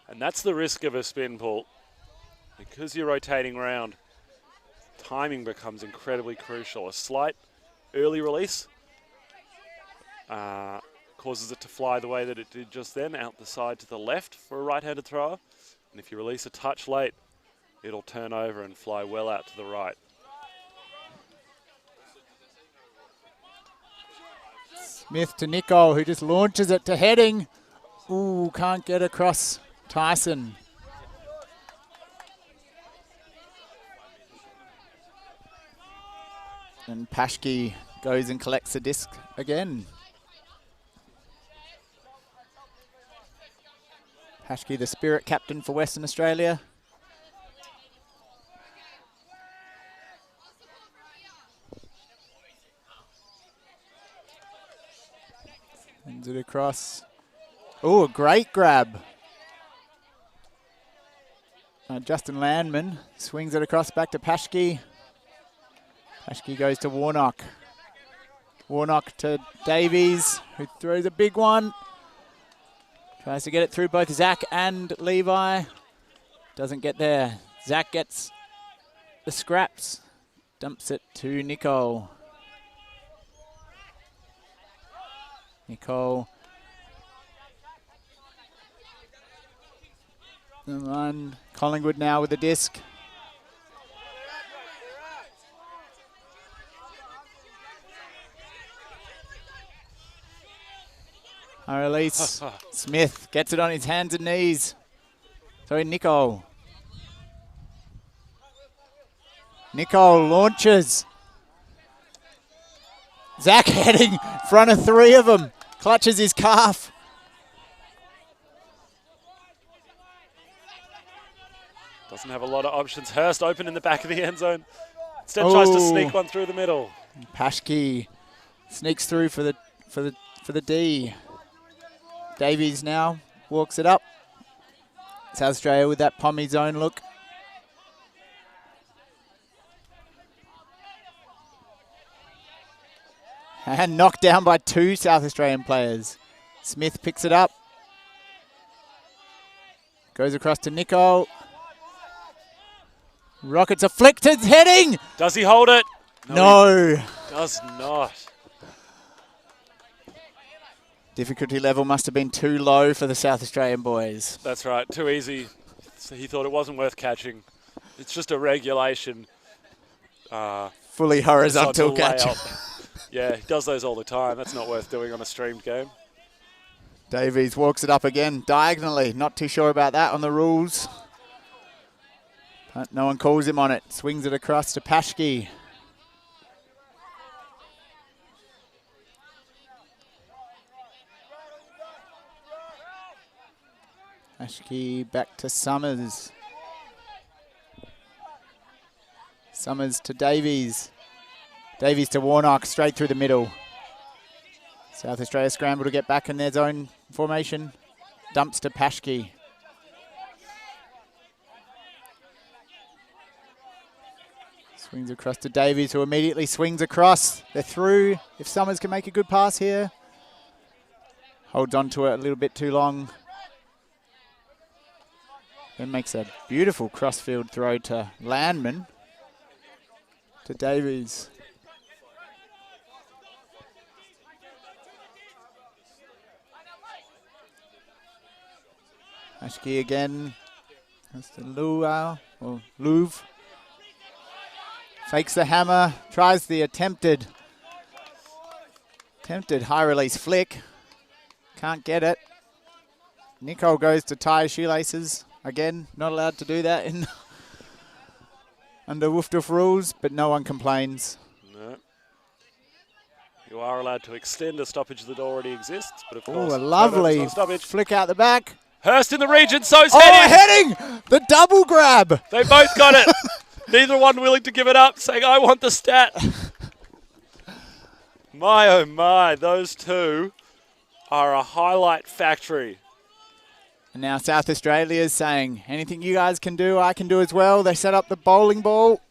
And that's the risk of a spin pull. Because you're rotating around, timing becomes incredibly crucial. A slight early release causes it to fly the way that it did just then, out the side to the left for a right-handed thrower. And if you release a touch late, it'll turn over and fly well out to the right. Smith to Nico, who just launches it to Heading. Ooh, can't get across Tyson. And Paschke goes and collects the disc again. Paschke, the spirit captain for Western Australia. Sends it across. Oh, a great grab. Justin Landman swings it across back to Paschke. Paschke goes to Warnock. Warnock to Davies, who throws a big one. Tries to get it through both Zach and Levi. Doesn't get there. Zach gets the scraps. Dumps it to Nico. Nicole. The run. Collingwood now with the disc. High release. Smith gets it on his hands and knees. Sorry, Nicole. Nicole launches. Zach heading in front of 3 of them. Clutches his calf. Doesn't have a lot of options. Hurst open in the back of the end zone. Instead tries to sneak one through the middle. Paschke sneaks through for the D. Davies now walks it up. South Australia with that pommy zone look. And knocked down by 2 South Australian players. Smith picks it up. Goes across to Nicole. Rockets a flick to heading. Does he hold it? No. He does not. Difficulty level must have been too low for the South Australian boys. That's right, too easy. So he thought it wasn't worth catching. It's just a regulation. Fully horizontal catch. Yeah, he does those all the time. That's not worth doing on a streamed game. Davies walks it up again diagonally. Not too sure about that on the rules. But no one calls him on it. Swings it across to Paschke. Paschke back to Summers. Summers to Davies. Davies to Warnock, straight through the middle. South Australia scramble to get back in their zone formation. Dumps to Paschke. Swings across to Davies, who immediately swings across. They're through. If Summers can make a good pass here. Holds on to it a little bit too long. Then makes a beautiful crossfield throw to Landman. To Davies. Paschke again. That's the Louvre. Fakes the hammer. Tries the attempted high release flick. Can't get it. Nicole goes to tie shoelaces. Again, not allowed to do that in under Woof Doof rules, but no one complains. No. You are allowed to extend a stoppage that already exists, but of course, a lovely flick out the back. Hurst in the region, so's heading! The double grab! They both got it. Neither one willing to give it up, saying, I want the stat. My, oh my, those two are a highlight factory. And now South Australia is saying, anything you guys can do, I can do as well. They set up the bowling ball.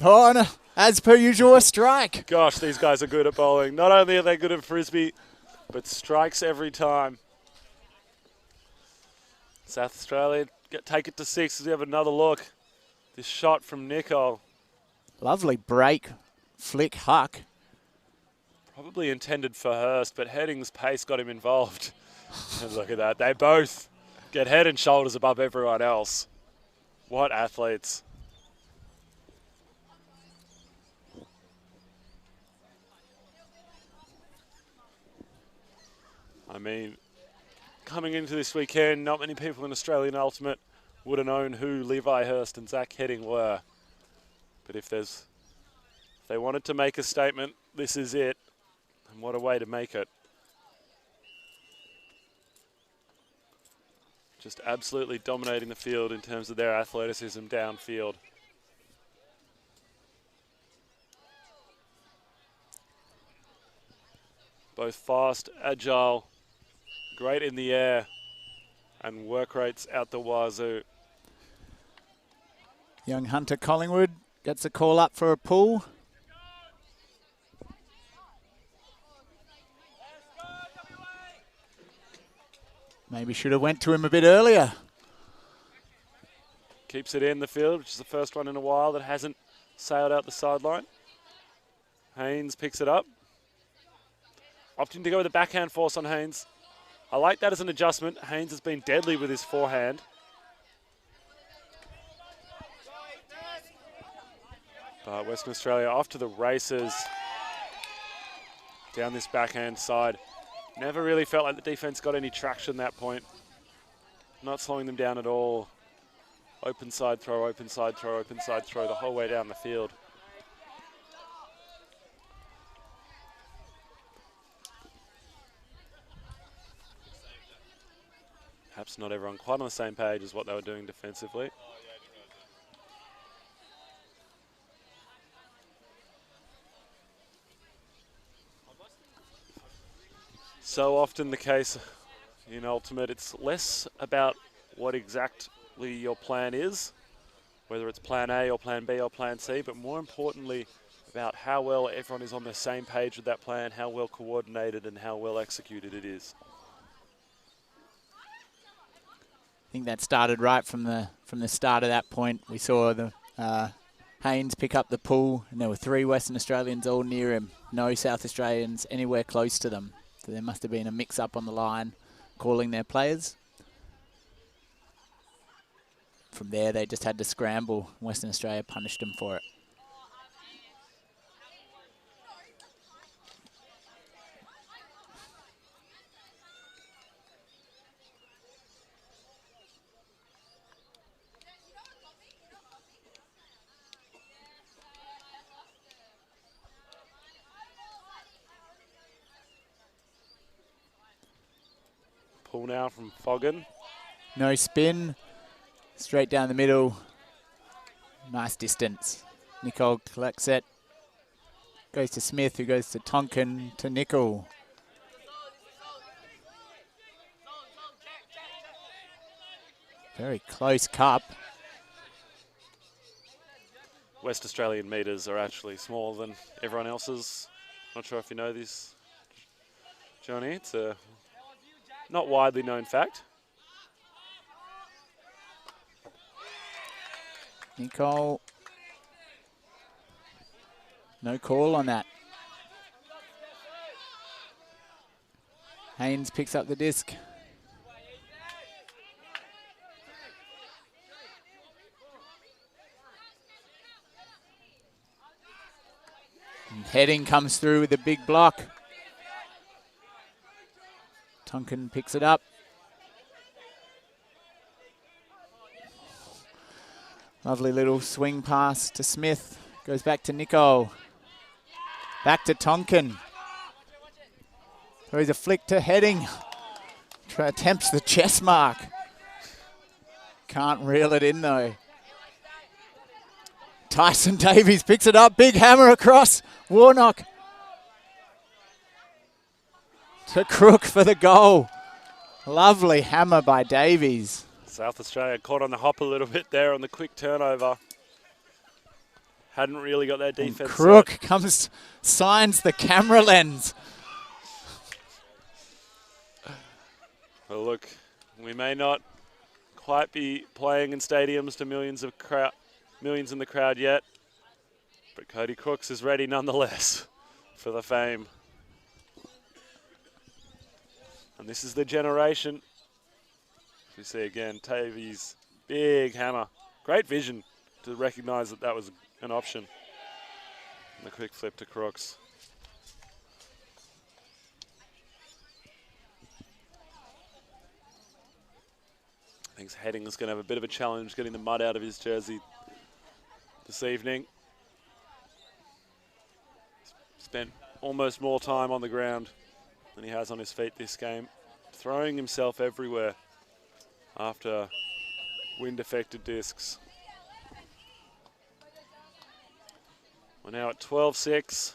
Oh, and as per usual, a strike. Gosh, these guys are good at bowling. Not only are they good at frisbee, but strikes every time. South Australia take it to 6 as we have another look. This shot from Nicole. Lovely break, flick, huck. Probably intended for Hurst, but Heading's pace got him involved. And look at that. They both get head and shoulders above everyone else. What athletes. I mean, coming into this weekend, not many people in Australian Ultimate would have known who Levi Hurst and Zach Heading were. But if they wanted to make a statement, this is it. And what a way to make it. Just absolutely dominating the field in terms of their athleticism downfield. Both fast, agile, great in the air, and work rates out the wazoo. Young Hunter Collingwood gets a call up for a pull. Maybe should have went to him a bit earlier. Keeps it in the field, which is the first one in a while that hasn't sailed out the sideline. Haynes picks it up. Opting to go with a backhand force on Haynes. I like that as an adjustment. Haynes has been deadly with his forehand. But Western Australia off to the races down this backhand side. Never really felt like the defense got any traction at that point. Not slowing them down at all. Open side throw, open side throw, open side throw the whole way down the field. Perhaps not everyone quite on the same page as what they were doing defensively. So often the case in Ultimate, it's less about what exactly your plan is, whether it's plan A or plan B or plan C, but more importantly about how well everyone is on the same page with that plan, how well coordinated and how well executed it is. I think that started right from the start of that point. We saw the Haynes pick up the pull, and there were 3 Western Australians all near him. No South Australians anywhere close to them. So there must have been a mix-up on the line, calling their players. From there, they just had to scramble. Western Australia punished them for it. Pull now from Foggin. No spin. Straight down the middle. Nice distance. Nicole collects it. Goes to Smith, who goes to Tonkin, to Nicol. Very close cup. West Australian meters are actually smaller than everyone else's. Not sure if you know this, Johnny. It's a not widely known fact. Nicol. No call on that. Haynes picks up the disc. And Heading comes through with a big block. Tonkin picks it up. Lovely little swing pass to Smith. Goes back to Nicol. Back to Tonkin. Throws a flick to Heading. Attempts the chest mark. Can't reel it in though. Tyson Davies picks it up. Big hammer across. Warnock. To Crook for the goal. Lovely hammer by Davies. South Australia caught on the hop a little bit there on the quick turnover. Hadn't really got their defense. And Crook comes, signs the camera lens. Well, look, we may not quite be playing in stadiums to millions in the crowd yet, but Cody Crooks is ready nonetheless for the fame. And this is the generation. As we see again, Davies, big hammer. Great vision to recognise that that was an option. And the quick flip to Crooks. I think Heading is going to have a bit of a challenge getting the mud out of his jersey this evening. Spent almost more time on the ground than he has on his feet this game, throwing himself everywhere after wind-affected discs. We're now at 12-6.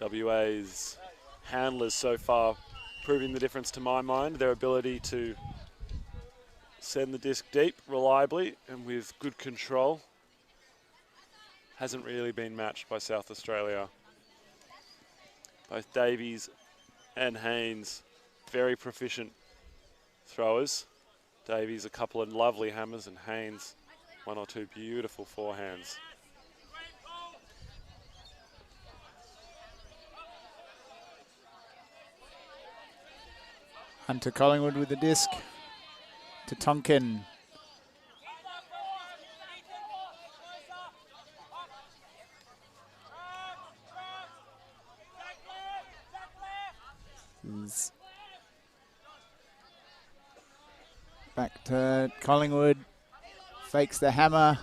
WA's handlers so far proving the difference to my mind. Their ability to send the disc deep reliably and with good control hasn't really been matched by South Australia. Both Davies and Haynes very proficient throwers. Davies a couple of lovely hammers, and Haynes one or two beautiful forehands. Hunter Collingwood with the disc to Tonkin. Back to Collingwood, fakes the hammer,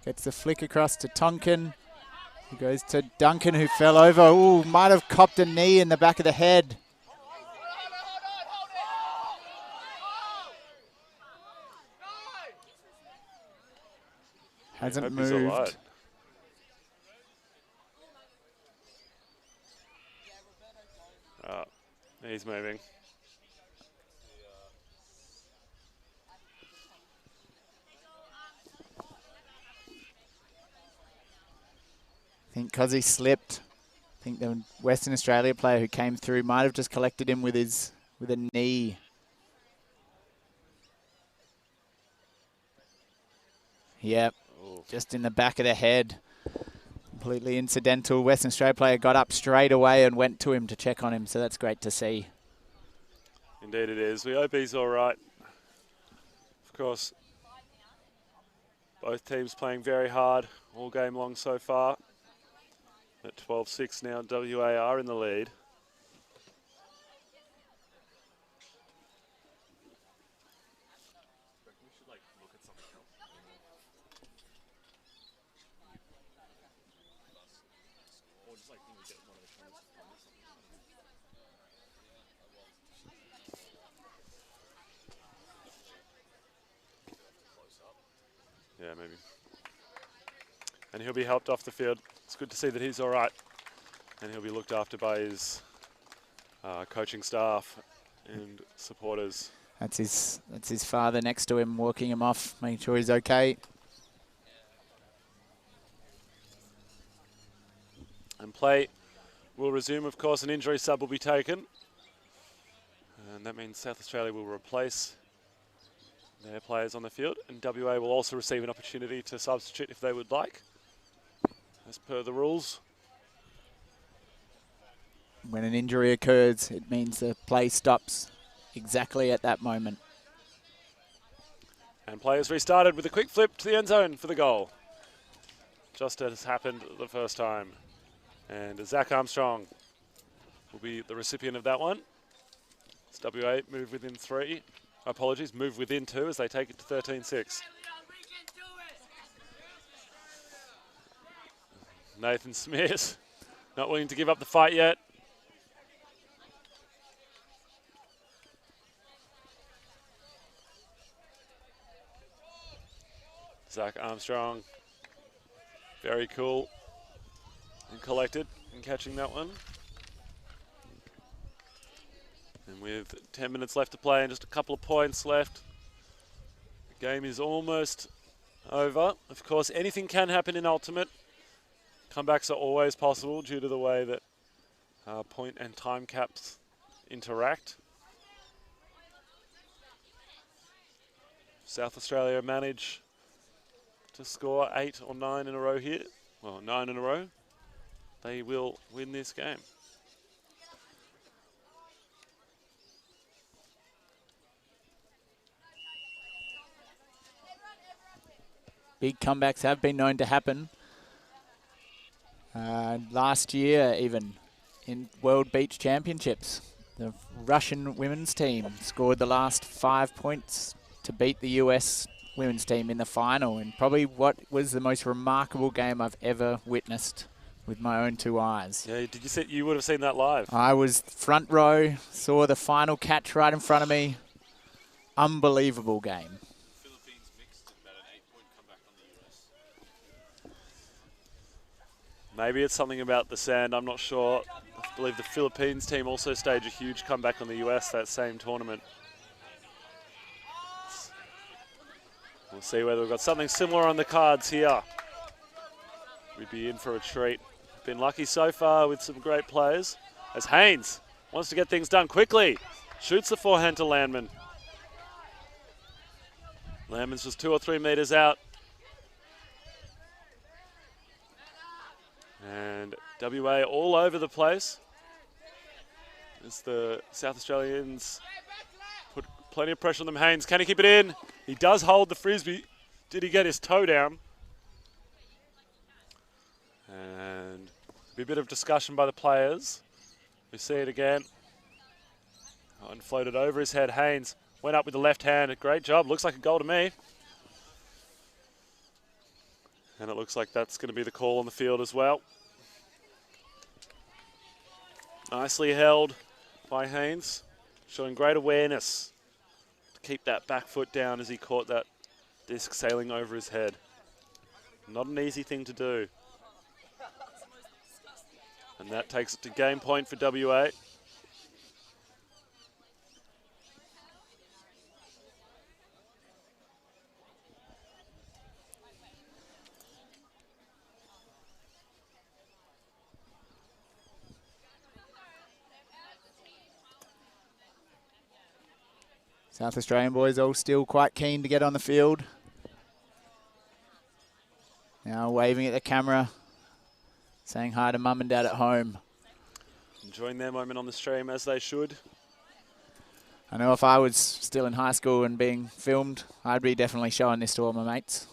gets the flick across to Tonkin. He goes to Duncan, who fell over. Ooh, might have copped a knee in the back of the head. Hasn't Hope he's all right. moved. He's moving. I think because he slipped, I think the Western Australia player who came through might have just collected him with a knee. Yep, just in the back of the head. Completely incidental. Western Australia player got up straight away and went to him to check on him, so that's great to see. Indeed it is. We hope he's all right. Of course, both teams playing very hard all game long so far. At 12-6 now, WA are in the lead. Yeah, maybe. And he'll be helped off the field. It's good to see that he's all right. And he'll be looked after by his coaching staff and supporters. That's his father next to him, walking him off, making sure he's okay. And play will resume, of course. An injury sub will be taken. And that means South Australia will replace their players on the field. And WA will also receive an opportunity to substitute if they would like, as per the rules. When an injury occurs, it means the play stops exactly at that moment. And players restarted with a quick flip to the end zone for the goal. Just as happened the first time. And Zach Armstrong will be the recipient of that one. It's WA move within 3. Apologies, move within 2 as they take it to 13-6. Nathan Smith not willing to give up the fight yet. Zach Armstrong, very cool and collected in catching that one. And with 10 minutes left to play and just a couple of points left, the game is almost over. Of course, anything can happen in Ultimate. Comebacks are always possible due to the way that point and time caps interact. South Australia manage to score 8 or 9 in a row here. Well, 9 in a row. They will win this game. Big comebacks have been known to happen. Last year, even in World Beach Championships, the Russian women's team scored the last 5 points to beat the US women's team in the final, and probably what was the most remarkable game I've ever witnessed with my own 2 eyes. Yeah, did you see? You would have seen that live. I was front row, saw the final catch right in front of me. Unbelievable game. Philippines mixed about an 8-point comeback on the US. Maybe it's something about the sand, I'm not sure. I believe the Philippines team also staged a huge comeback on the US that same tournament. We'll see whether we've got something similar on the cards here. We'd be in for a treat. Been lucky so far with some great players. As Haynes wants to get things done quickly. Shoots the forehand to Landman. Landman's just 2 or 3 metres out. And WA all over the place as the South Australians put plenty of pressure on them. Haynes, can he keep it in? He does hold the frisbee. Did he get his toe down? And a bit of discussion by the players. We see it again. And floated over his head. Haynes went up with the left hand. A great job. Looks like a goal to me. And it looks like that's going to be the call on the field as well. Nicely held by Haynes, showing great awareness to keep that back foot down as he caught that disc sailing over his head. Not an easy thing to do. And that takes it to game point for WA. South Australian boys all still quite keen to get on the field. Now waving at the camera, saying hi to mum and dad at home. Enjoying their moment on the stream as they should. I know if I was still in high school and being filmed, I'd be definitely showing this to all my mates.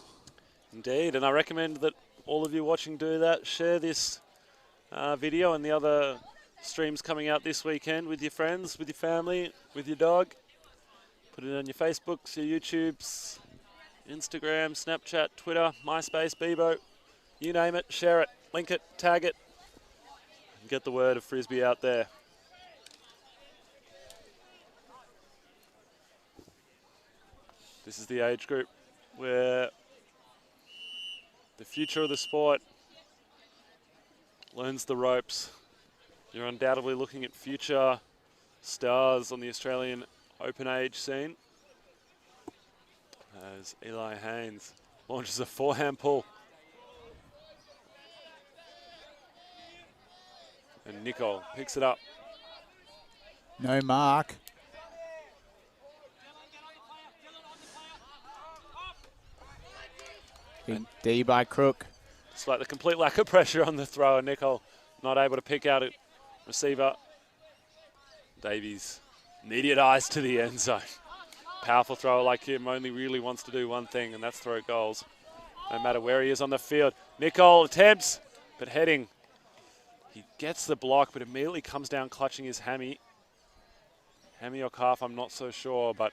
Indeed, and I recommend that all of you watching do that. Share this video and the other streams coming out this weekend with your friends, with your family, with your dog. Put it on your Facebooks, your YouTubes, Instagram, Snapchat, Twitter, MySpace, Bebo. You name it, share it, link it, tag it, and get the word of Frisbee out there. This is the age group where the future of the sport learns the ropes. You're undoubtedly looking at future stars on the Australian open age scene as Eli Haynes launches a forehand pull. And Nicole picks it up. No mark. Big D by Crook. Despite the complete lack of pressure on the thrower, Nicole not able to pick out a receiver. Davies, immediate eyes to the end zone. Powerful thrower like him only really wants to do one thing, and that's throw goals, no matter where he is on the field. Nicole attempts, but heading. He gets the block, but immediately comes down clutching his hammy. Hammy or calf, I'm not so sure, but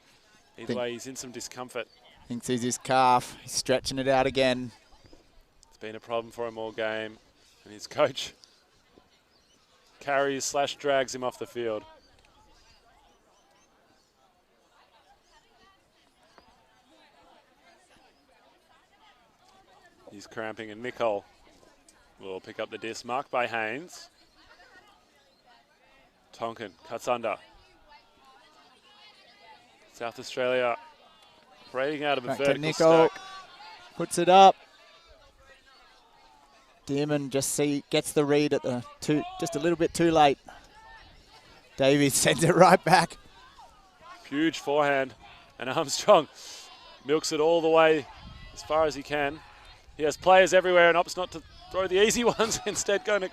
either way, he's in some discomfort. Thinks he's his calf. He's stretching it out again. It's been a problem for him all game, and his coach carries / drags him off the field. He's cramping, and Nicole will pick up the disc. Marked by Haynes. Tonkin cuts under. South Australia operating out of a vertical Nicole stack. puts it up. Dearman just gets the read at the just a little bit too late. Davies sends it right back. Huge forehand, and Armstrong milks it all the way as far as he can. He has players everywhere and opts not to throw the easy ones, instead going to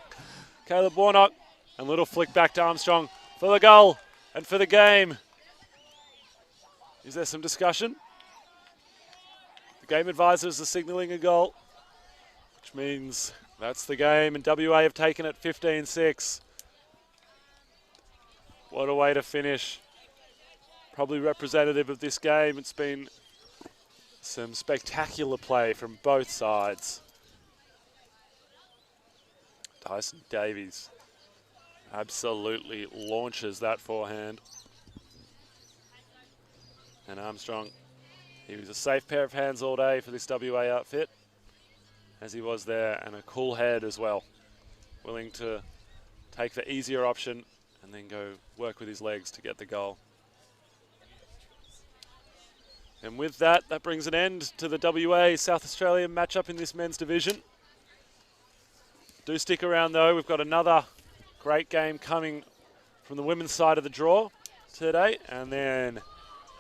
Caleb Warnock. And little flick back to Armstrong for the goal and for the game. Is there some discussion? The game advisors are signalling a goal, which means that's the game, and WA have taken it 15-6. What a way to finish. Probably representative of this game. It's been some spectacular play from both sides. Tyson Davies absolutely launches that forehand. And Armstrong, he was a safe pair of hands all day for this WA outfit, as he was there, and a cool head as well. Willing to take the easier option and then go work with his legs to get the goal. And with that, that brings an end to the WA South Australian matchup in this men's division. Do stick around though, we've got another great game coming from the women's side of the draw. today, and then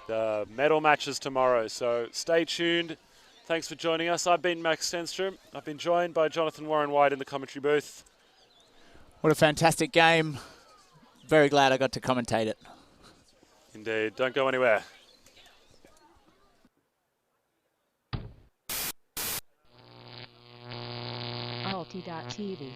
the medal matches tomorrow. So stay tuned. Thanks for joining us. I've been Max Stenstrom. I've been joined by Jonathan Warren White in the commentary booth. What a fantastic game. Very glad I got to commentate it. Indeed. Don't go anywhere. Alti.tv